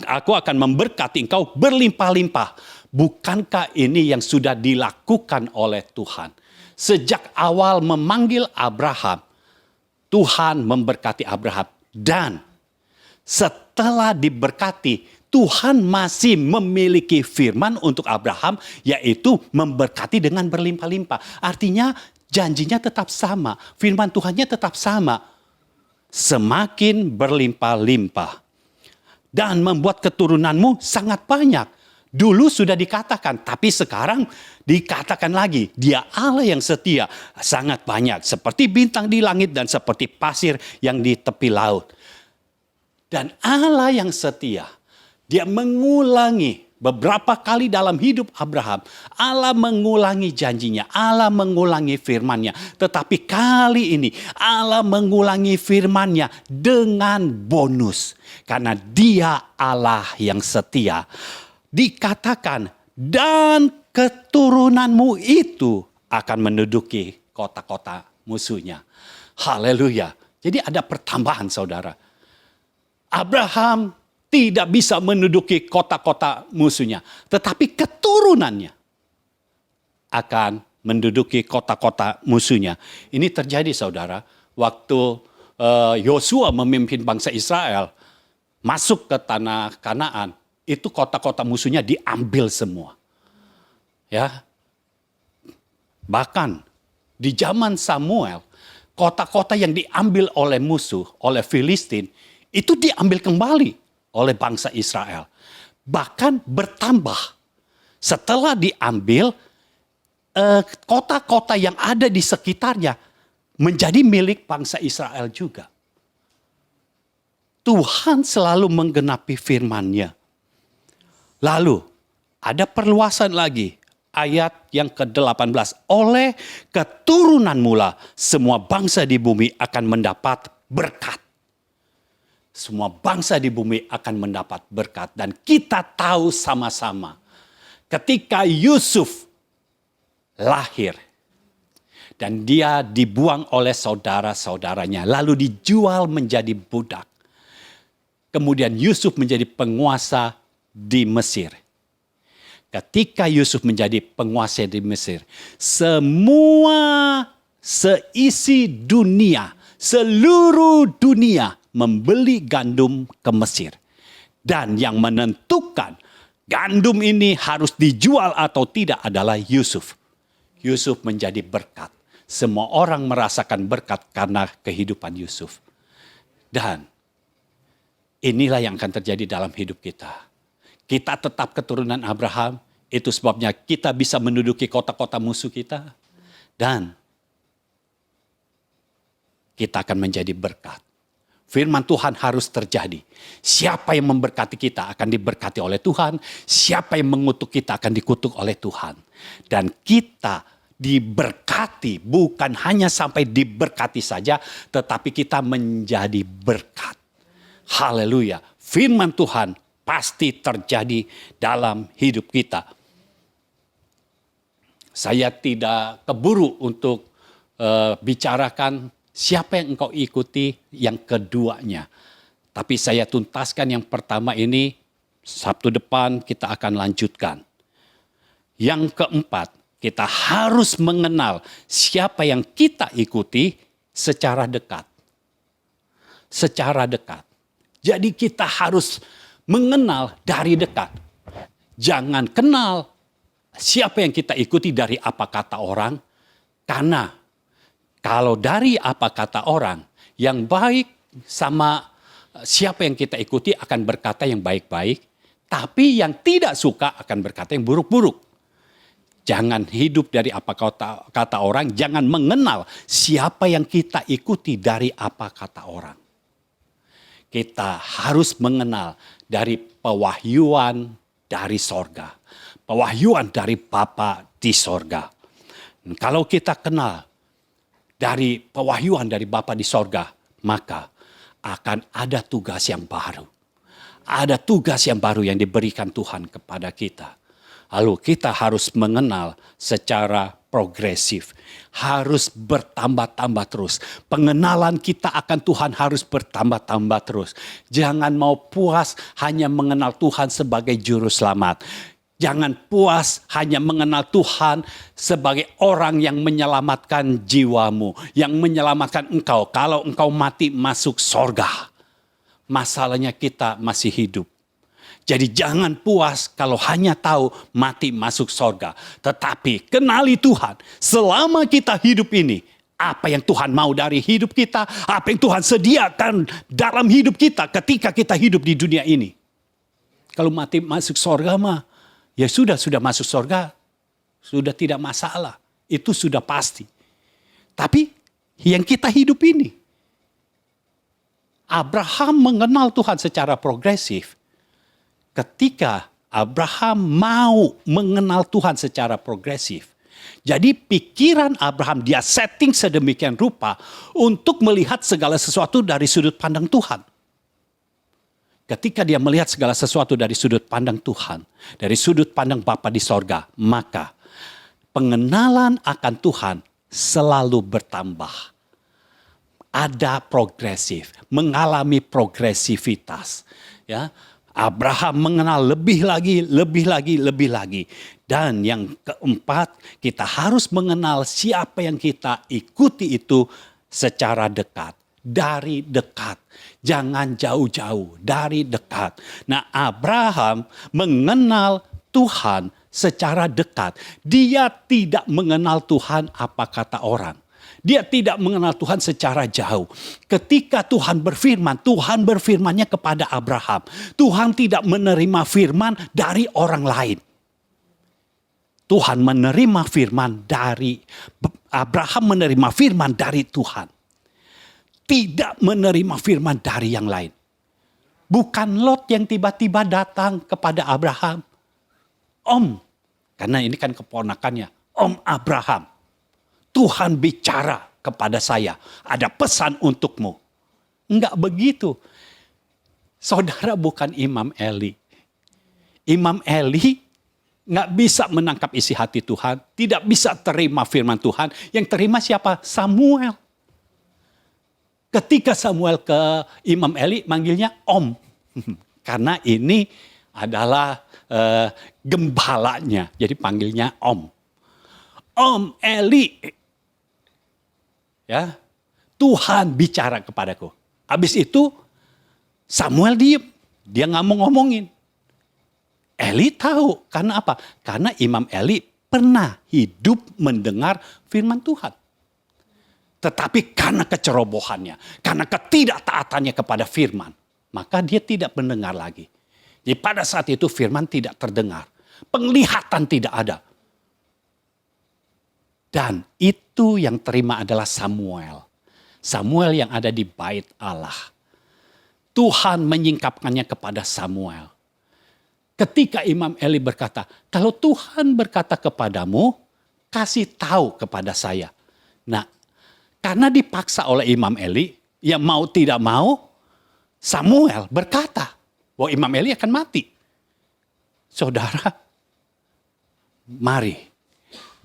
aku akan memberkati engkau berlimpah-limpah. Bukankah ini yang sudah dilakukan oleh Tuhan? Sejak awal memanggil Abraham, Tuhan memberkati Abraham. Dan setelah diberkati, Tuhan masih memiliki firman untuk Abraham, yaitu memberkati dengan berlimpah-limpah. Artinya janjinya tetap sama, firman Tuhannya tetap sama. Semakin berlimpah-limpah. Dan membuat keturunanmu sangat banyak. Dulu sudah dikatakan, tapi sekarang dikatakan lagi. Dia Allah yang setia, sangat banyak. Seperti bintang di langit dan seperti pasir yang di tepi laut. Dan Allah yang setia, Dia mengulangi beberapa kali dalam hidup Abraham. Allah mengulangi janjinya. Allah mengulangi firman-Nya. Tetapi kali ini Allah mengulangi firman-Nya dengan bonus. Karena Dia Allah yang setia. Dikatakan, dan keturunanmu itu akan menduduki kota-kota musuhnya. Haleluya. Jadi ada pertambahan saudara. Abraham tidak bisa menduduki kota-kota musuhnya. Tetapi keturunannya akan menduduki kota-kota musuhnya. Ini terjadi saudara. Waktu Yosua memimpin bangsa Israel masuk ke tanah Kanaan. Itu kota-kota musuhnya diambil semua. Ya. Bahkan di zaman Samuel, kota-kota yang diambil oleh musuh, oleh Filistin, itu diambil kembali oleh bangsa Israel. Bahkan bertambah. Setelah diambil, kota-kota yang ada di sekitarnya menjadi milik bangsa Israel juga. Tuhan selalu menggenapi firman-Nya. Lalu, ada perluasan lagi. Ayat yang ke-18. Oleh keturunan mula, semua bangsa di bumi akan mendapat berkat. Semua bangsa di bumi akan mendapat berkat. Dan kita tahu sama-sama. Ketika Yusuf lahir. Dan dia dibuang oleh saudara-saudaranya. Lalu dijual menjadi budak. Kemudian Yusuf menjadi penguasa di Mesir. ketika Yusuf menjadi penguasa di Mesir, semua seisi dunia, seluruh dunia membeli gandum ke Mesir. Dan yang menentukan gandum ini harus dijual atau tidak adalah Yusuf. Yusuf menjadi berkat. Semua orang merasakan berkat karena kehidupan Yusuf. Dan inilah yang akan terjadi dalam hidup kita. Kita tetap keturunan Abraham, itu sebabnya kita bisa menduduki kota-kota musuh kita. Dan kita akan menjadi berkat. Firman Tuhan harus terjadi. Siapa yang memberkati kita akan diberkati oleh Tuhan. Siapa yang mengutuk kita akan dikutuk oleh Tuhan. Dan kita diberkati, bukan hanya sampai diberkati saja, tetapi kita menjadi berkat. Haleluya. Firman Tuhan pasti terjadi dalam hidup kita. Saya tidak keburu untuk bicarakan siapa yang engkau ikuti yang keduanya. Tapi saya tuntaskan yang pertama ini, Sabtu depan kita akan lanjutkan. Yang keempat, kita harus mengenal siapa yang kita ikuti secara dekat. Secara dekat. Jadi kita harus mengenal dari dekat. Jangan kenal siapa yang kita ikuti dari apa kata orang. Karena kalau dari apa kata orang, yang baik sama siapa yang kita ikuti akan berkata yang baik-baik. Tapi yang tidak suka akan berkata yang buruk-buruk. Jangan hidup dari apa kata orang, jangan mengenal siapa yang kita ikuti dari apa kata orang. Kita harus mengenal dari pewahyuan dari sorga. Pewahyuan dari Bapa di sorga. Kalau kita kenal dari pewahyuan dari Bapa di sorga, maka akan ada tugas yang baru. Ada tugas yang baru yang diberikan Tuhan kepada kita. Lalu kita harus mengenal secara progresif. Harus bertambah-tambah terus. Pengenalan kita akan Tuhan harus bertambah-tambah terus. Jangan mau puas hanya mengenal Tuhan sebagai juru selamat. Jangan puas hanya mengenal Tuhan sebagai orang yang menyelamatkan jiwamu. Yang menyelamatkan engkau. Kalau engkau mati masuk sorga. Masalahnya kita masih hidup. Jadi jangan puas kalau hanya tahu mati masuk sorga. Tetapi kenali Tuhan selama kita hidup ini. Apa yang Tuhan mau dari hidup kita. Apa yang Tuhan sediakan dalam hidup kita ketika kita hidup di dunia ini. Kalau mati masuk sorga mah. Ya sudah masuk sorga. Sudah tidak masalah. Itu sudah pasti. Tapi yang kita hidup ini. Abraham mengenal Tuhan secara progresif. Ketika Abraham mau mengenal Tuhan secara progresif. Jadi pikiran Abraham dia setting sedemikian rupa untuk melihat segala sesuatu dari sudut pandang Tuhan. Ketika dia melihat segala sesuatu dari sudut pandang Tuhan, dari sudut pandang Bapa di sorga, maka pengenalan akan Tuhan selalu bertambah. Ada progresif, mengalami progresivitas. Ya. Abraham mengenal lebih lagi. Dan yang keempat, kita harus mengenal siapa yang kita ikuti itu secara dekat. Dari dekat. Jangan jauh-jauh, dari dekat. Nah, Abraham mengenal Tuhan secara dekat. Dia tidak mengenal Tuhan apa kata orang. Dia tidak mengenal Tuhan secara jauh. Ketika Tuhan berfirmannya kepada Abraham. Tuhan tidak menerima firman dari orang lain. Tuhan menerima firman dari, Abraham menerima firman dari Tuhan. Tidak menerima firman dari yang lain. Bukan Lot yang tiba-tiba datang kepada Abraham. Om, karena ini kan keponakannya. Om Abraham. Tuhan bicara kepada saya. Ada pesan untukmu. Enggak begitu. Saudara bukan Imam Eli. Imam Eli enggak bisa menangkap isi hati Tuhan. Tidak bisa terima firman Tuhan. Yang terima siapa? Samuel. Ketika Samuel ke Imam Eli manggilnya Om. Karena ini adalah gembalanya. Jadi panggilnya Om. Om Eli. Ya, Tuhan bicara kepadaku. Habis itu Samuel diem. Dia nggak mau ngomongin. Eli tahu. Karena apa? Karena Imam Eli pernah hidup mendengar firman Tuhan. Tetapi karena kecerobohannya, karena ketidaktaatannya kepada firman, maka dia tidak mendengar lagi. Jadi pada saat itu firman tidak terdengar. Penglihatan tidak ada. Dan itu yang terima adalah Samuel. Samuel yang ada di bait Allah. Tuhan menyingkapkannya kepada Samuel. Ketika Imam Eli berkata, kalau Tuhan berkata kepadamu, kasih tahu kepada saya. Nah, karena dipaksa oleh Imam Eli, ya mau tidak mau, Samuel berkata bahwa Imam Eli akan mati. Saudara, mari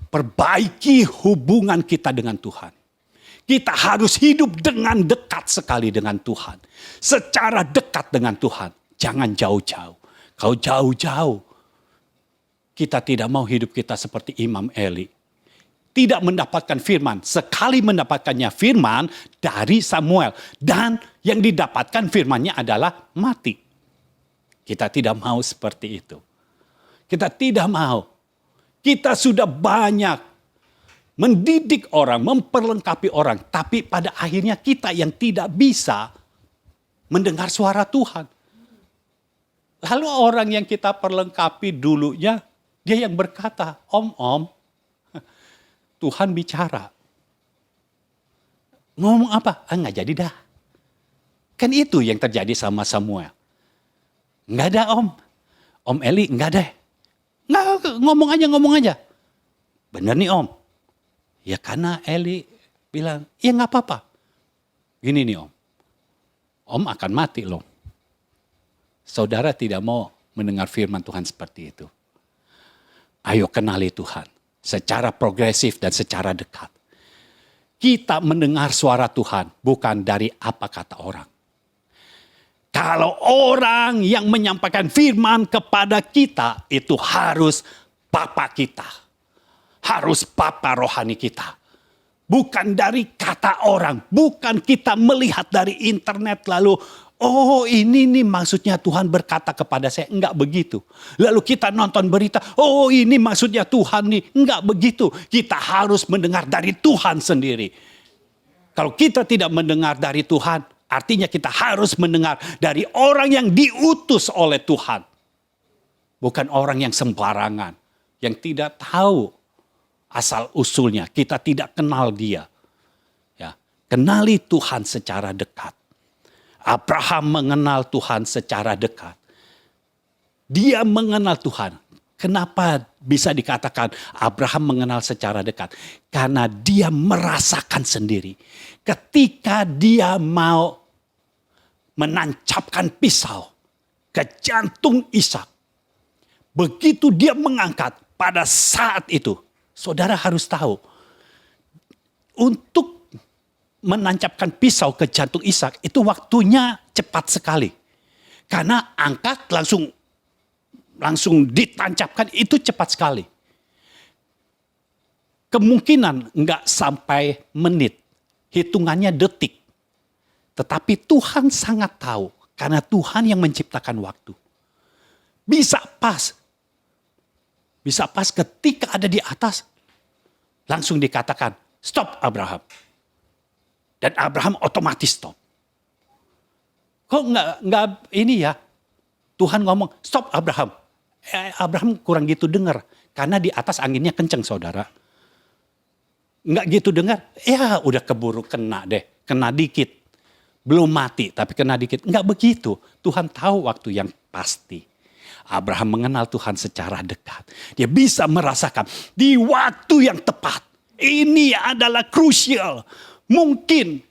perbaiki hubungan kita dengan Tuhan. Kita harus hidup dengan dekat sekali dengan Tuhan. Secara dekat dengan Tuhan. Jangan jauh-jauh. Kalau jauh-jauh, kita tidak mau hidup kita seperti Imam Eli. Tidak mendapatkan firman. Sekali mendapatkannya firman dari Samuel. Dan yang didapatkan firmannya adalah mati. Kita tidak mau seperti itu. Kita tidak mau. Kita sudah banyak mendidik orang, memperlengkapi orang. Tapi pada akhirnya kita yang tidak bisa mendengar suara Tuhan. Lalu orang yang kita perlengkapi dulunya, dia yang berkata, Om, Tuhan bicara. Ngomong apa? Nggak jadi dah. Kan itu yang terjadi sama Samuel. Nggak ada Om Eli nggak deh. Nggak, ngomong aja. Bener nih Om. Ya karena Eli bilang, ya nggak apa-apa. Gini nih Om akan mati loh. Saudara tidak mau mendengar firman Tuhan seperti itu. Ayo kenali Tuhan. Secara progresif dan secara dekat. Kita mendengar suara Tuhan bukan dari apa kata orang. Kalau orang yang menyampaikan firman kepada kita itu harus Bapa kita. Harus Bapa rohani kita. Bukan dari kata orang. Bukan kita melihat dari internet lalu oh ini nih maksudnya Tuhan berkata kepada saya. Enggak begitu. Lalu kita nonton berita. Oh ini maksudnya Tuhan nih. Enggak begitu. Kita harus mendengar dari Tuhan sendiri. Kalau kita tidak mendengar dari Tuhan. Artinya kita harus mendengar dari orang yang diutus oleh Tuhan. Bukan orang yang sembarangan. Yang tidak tahu asal usulnya. Kita tidak kenal dia. Ya, kenali Tuhan secara dekat. Abraham mengenal Tuhan secara dekat. Dia mengenal Tuhan. Kenapa bisa dikatakan Abraham mengenal secara dekat? Karena dia merasakan sendiri. Ketika dia mau menancapkan pisau ke jantung Ishak. Begitu dia mengangkat pada saat itu. Saudara harus tahu. Untuk menancapkan pisau ke jantung Ishak itu waktunya cepat sekali. Karena angkat langsung ditancapkan itu cepat sekali. Kemungkinan enggak sampai menit. Hitungannya detik. Tetapi Tuhan sangat tahu. Karena Tuhan yang menciptakan waktu. Bisa pas ketika ada di atas. Langsung dikatakan, stop Abraham. Dan Abraham otomatis stop. Kok enggak ini ya? Tuhan ngomong, stop Abraham. Abraham kurang gitu dengar. Karena di atas anginnya kenceng saudara. Enggak gitu dengar. Ya udah keburu kena deh. Kena dikit. Belum mati tapi kena dikit. Enggak begitu. Tuhan tahu waktu yang pasti. Abraham mengenal Tuhan secara dekat. Dia bisa merasakan di waktu yang tepat. Ini adalah krusial. Mungkin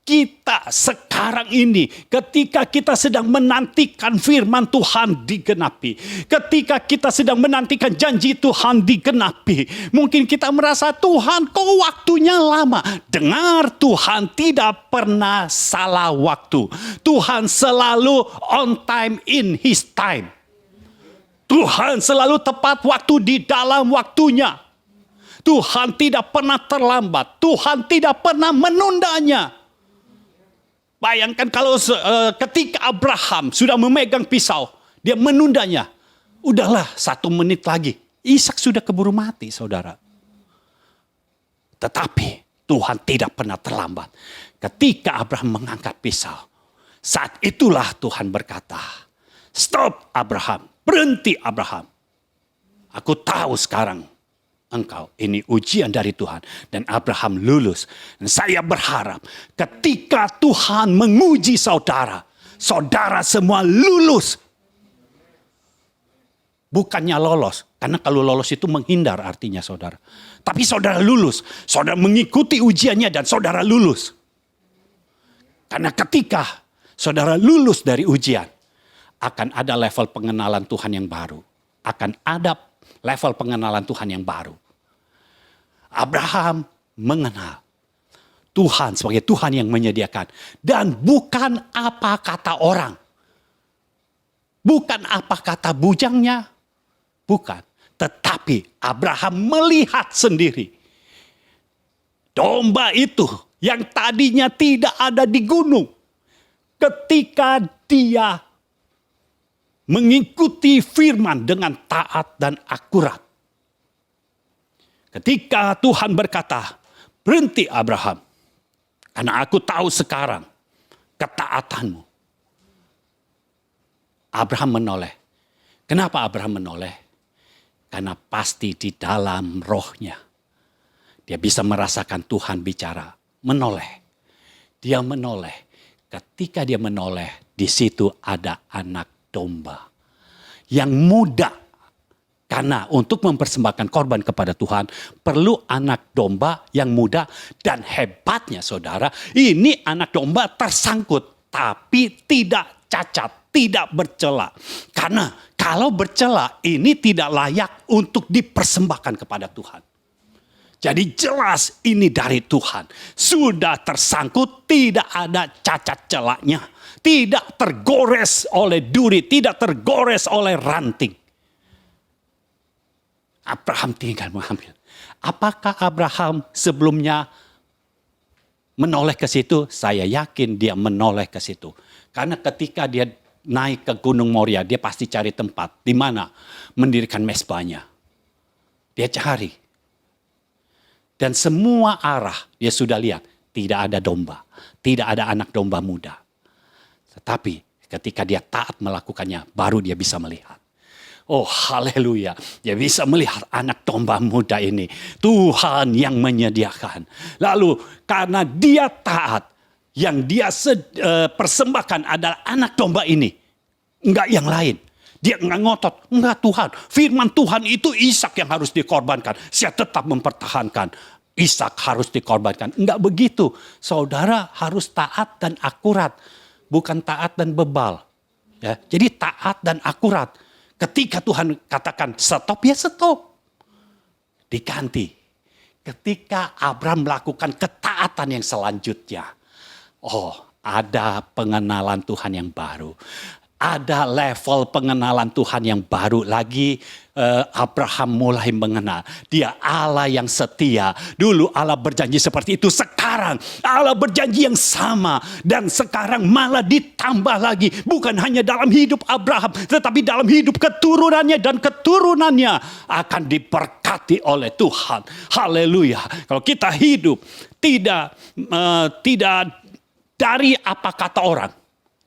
kita sekarang ini ketika kita sedang menantikan firman Tuhan digenapi. Ketika kita sedang menantikan janji Tuhan digenapi. Mungkin kita merasa Tuhan kok waktunya lama. Dengar, Tuhan tidak pernah salah waktu. Tuhan selalu on time in his time. Tuhan selalu tepat waktu di dalam waktunya. Tuhan tidak pernah terlambat. Tuhan tidak pernah menundanya. Bayangkan kalau ketika Abraham sudah memegang pisau, dia menundanya. Udahlah 1 menit lagi. Ishak sudah keburu mati, saudara. Tetapi Tuhan tidak pernah terlambat. Ketika Abraham mengangkat pisau, saat itulah Tuhan berkata, "Stop Abraham, berhenti Abraham. Aku tahu sekarang engkau ini ujian dari Tuhan." Dan Abraham lulus. Dan saya berharap ketika Tuhan menguji saudara, saudara semua lulus. Bukannya lolos. Karena kalau lolos itu menghindar artinya saudara. Tapi saudara lulus. Saudara mengikuti ujiannya dan saudara lulus. Karena ketika saudara lulus dari ujian, akan ada level pengenalan Tuhan yang baru. Akan ada level pengenalan Tuhan yang baru. Abraham mengenal Tuhan sebagai Tuhan yang menyediakan. Dan bukan apa kata orang. Bukan apa kata bujangnya. Bukan. Tetapi Abraham melihat sendiri. Domba itu yang tadinya tidak ada di gunung. Ketika dia mengikuti firman dengan taat dan akurat. Ketika Tuhan berkata, "Berhenti Abraham. Karena aku tahu sekarang ketaatanmu." Abraham menoleh. Kenapa Abraham menoleh? Karena pasti di dalam rohnya dia bisa merasakan Tuhan bicara. Menoleh. Dia menoleh. Ketika dia menoleh, di situ ada anak domba yang muda. Karena untuk mempersembahkan korban kepada Tuhan perlu anak domba yang muda. Dan hebatnya saudara, ini anak domba tersangkut tapi tidak cacat, tidak bercela. Karena kalau bercela ini tidak layak untuk dipersembahkan kepada Tuhan. Jadi jelas ini dari Tuhan. Sudah tersangkut, tidak ada cacat celaknya. Tidak tergores oleh duri, tidak tergores oleh ranting. Abraham tinggal mengambil. Apakah Abraham sebelumnya menoleh ke situ? Saya yakin dia menoleh ke situ. Karena ketika dia naik ke Gunung Moria, dia pasti cari tempat di mana mendirikan mezbahnya. Dia cari. Dan semua arah dia sudah lihat. Tidak ada domba. Tidak ada anak domba muda. Tetapi ketika dia taat melakukannya, baru dia bisa melihat. Oh haleluya. Dia bisa melihat anak domba muda ini. Tuhan yang menyediakan. Lalu karena dia taat, yang dia persembahkan adalah anak domba ini. Enggak yang lain. Dia enggak ngotot. Enggak Tuhan. Firman Tuhan itu Ishak yang harus dikorbankan. Saya tetap mempertahankan. Ishak harus dikorbankan. Enggak begitu. Saudara harus taat dan akurat. Bukan taat dan bebal. Ya, jadi taat dan akurat. Ketika Tuhan katakan stop, ya stop. Diganti. Ketika Abraham melakukan ketaatan yang selanjutnya. Oh, ada pengenalan Tuhan yang baru. Ada level pengenalan Tuhan yang baru lagi. Abraham mulai mengenal. Dia Allah yang setia. Dulu Allah berjanji seperti itu. Sekarang Allah berjanji yang sama. Dan sekarang malah ditambah lagi. Bukan hanya dalam hidup Abraham. Tetapi dalam hidup keturunannya. Dan keturunannya akan diberkati oleh Tuhan. Haleluya. Kalau kita hidup tidak dari apa kata orang.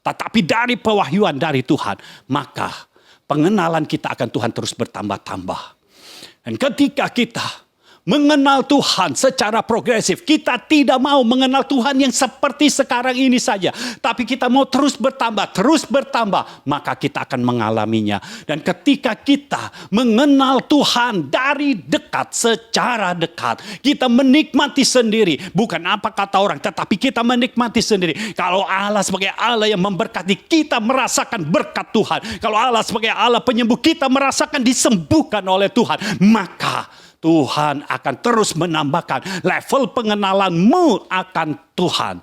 Tetapi dari pewahyuan dari Tuhan. Maka pengenalan kita akan Tuhan terus bertambah-tambah. Dan ketika kita mengenal Tuhan secara progresif. Kita tidak mau mengenal Tuhan yang seperti sekarang ini saja. Tapi kita mau terus bertambah. Maka kita akan mengalaminya. Dan ketika kita mengenal Tuhan dari dekat, secara dekat. Kita menikmati sendiri. Bukan apa kata orang, tetapi kita menikmati sendiri. Kalau Allah sebagai Allah yang memberkati, kita merasakan berkat Tuhan. Kalau Allah sebagai Allah penyembuh, kita merasakan disembuhkan oleh Tuhan. Maka Tuhan akan terus menambahkan level pengenalanmu akan Tuhan.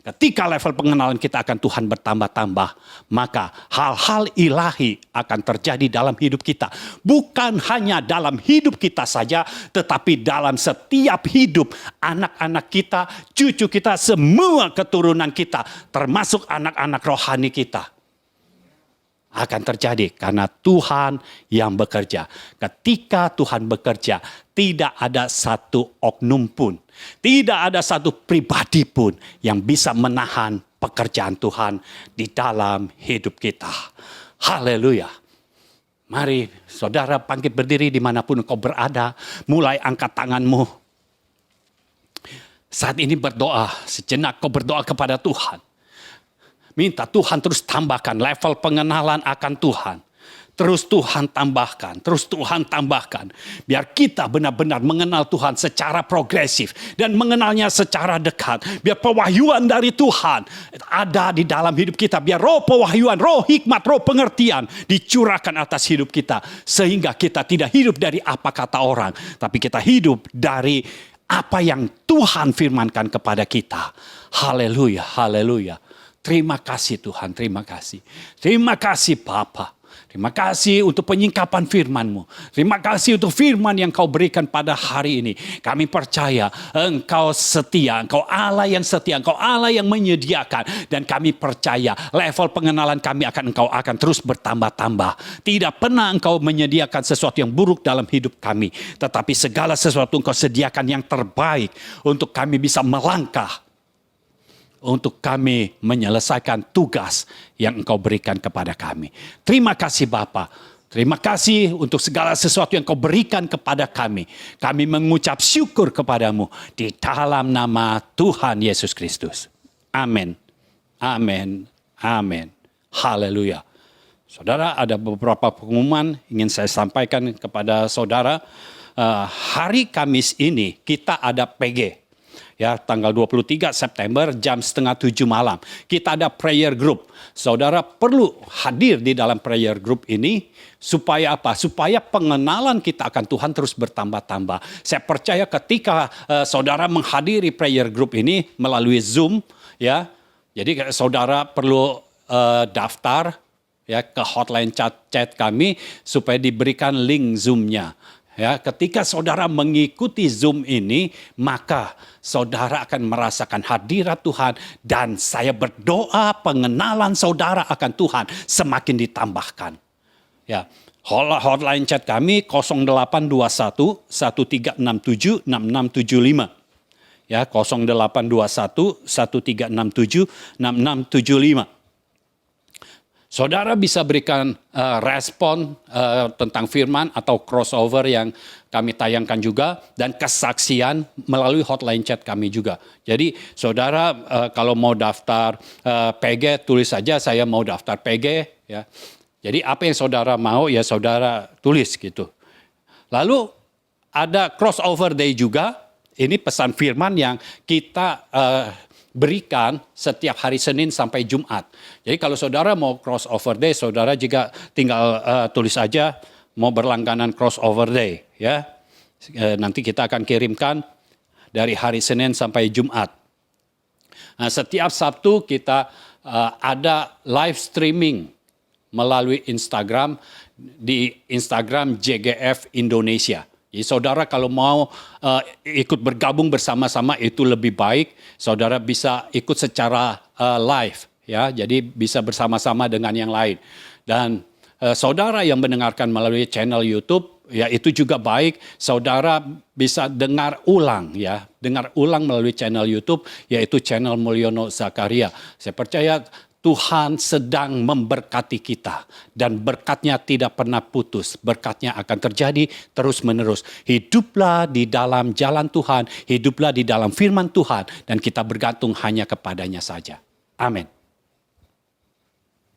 Ketika level pengenalan kita akan Tuhan bertambah-tambah, maka hal-hal ilahi akan terjadi dalam hidup kita. Bukan hanya dalam hidup kita saja, tetapi dalam setiap hidup anak-anak kita, cucu kita, semua keturunan kita, termasuk anak-anak rohani kita. Akan terjadi karena Tuhan yang bekerja. Ketika Tuhan bekerja, tidak ada satu oknum pun, tidak ada satu pribadi pun yang bisa menahan pekerjaan Tuhan di dalam hidup kita. Haleluya. Mari saudara bangkit berdiri dimanapun engkau berada, mulai angkat tanganmu. Saat ini berdoa, sejenak kau berdoa kepada Tuhan. Minta Tuhan terus tambahkan level pengenalan akan Tuhan. Terus Tuhan tambahkan, terus Tuhan tambahkan. Biar kita benar-benar mengenal Tuhan secara progresif dan mengenalnya secara dekat. Biar pewahyuan dari Tuhan ada di dalam hidup kita. Biar roh pewahyuan, roh hikmat, roh pengertian dicurahkan atas hidup kita. Sehingga kita tidak hidup dari apa kata orang, tapi kita hidup dari apa yang Tuhan firmankan kepada kita. Haleluya, haleluya. Terima kasih Tuhan, terima kasih. Terima kasih Bapa. Terima kasih untuk penyingkapan firman-Mu. Terima kasih untuk firman yang Kau berikan pada hari ini. Kami percaya Engkau setia, Engkau Allah yang setia, Engkau Allah yang menyediakan. Dan kami percaya level pengenalan kami akan Engkau akan terus bertambah-tambah. Tidak pernah Engkau menyediakan sesuatu yang buruk dalam hidup kami. Tetapi segala sesuatu Engkau sediakan yang terbaik untuk kami bisa melangkah. Untuk kami menyelesaikan tugas yang Engkau berikan kepada kami. Terima kasih Bapa. Terima kasih untuk segala sesuatu yang Kau berikan kepada kami. Kami mengucap syukur kepadamu di dalam nama Tuhan Yesus Kristus. Amin. Amin. Amin. Haleluya. Saudara, ada beberapa pengumuman ingin saya sampaikan kepada saudara. Hari Kamis ini kita ada PG. Ya, tanggal 23 September jam 6:30 malam. Kita ada prayer group. Saudara perlu hadir di dalam prayer group ini supaya apa? Supaya pengenalan kita akan Tuhan terus bertambah-tambah. Saya percaya ketika saudara menghadiri prayer group ini melalui Zoom, ya. Jadi saudara perlu daftar ya ke hotline chat kami supaya diberikan link Zoom-nya. Ya, ketika saudara mengikuti Zoom ini, maka saudara akan merasakan hadirat Tuhan dan saya berdoa pengenalan saudara akan Tuhan semakin ditambahkan. Ya, hotline chat kami 0821 1367 6675. Ya, 0821 1367 6675. Saudara bisa berikan respon tentang firman atau crossover yang kami tayangkan juga dan kesaksian melalui hotline chat kami juga. Jadi saudara kalau mau daftar PG tulis saja saya mau daftar PG ya. Jadi apa yang saudara mau ya saudara tulis gitu. Lalu ada crossover day juga. Ini pesan firman yang kita berikan setiap hari Senin sampai Jumat. Jadi kalau saudara mau crossover day, saudara juga tinggal tulis aja mau berlangganan crossover day, ya. Nanti kita akan kirimkan dari hari Senin sampai Jumat. Nah, setiap Sabtu kita ada live streaming melalui Instagram di Instagram JGF Indonesia. Jadi saudara kalau mau ikut bergabung bersama-sama itu lebih baik. Saudara bisa ikut secara live, ya. Jadi bisa bersama-sama dengan yang lain. Dan saudara yang mendengarkan melalui channel YouTube, ya itu juga baik. Saudara bisa dengar ulang, ya. Dengar ulang melalui channel YouTube, yaitu channel Mulyono Zakaria. Saya percaya Tuhan sedang memberkati kita dan berkatnya tidak pernah putus. Berkatnya akan terjadi terus-menerus. Hiduplah di dalam jalan Tuhan, hiduplah di dalam firman Tuhan dan kita bergantung hanya kepadanya saja. Amin.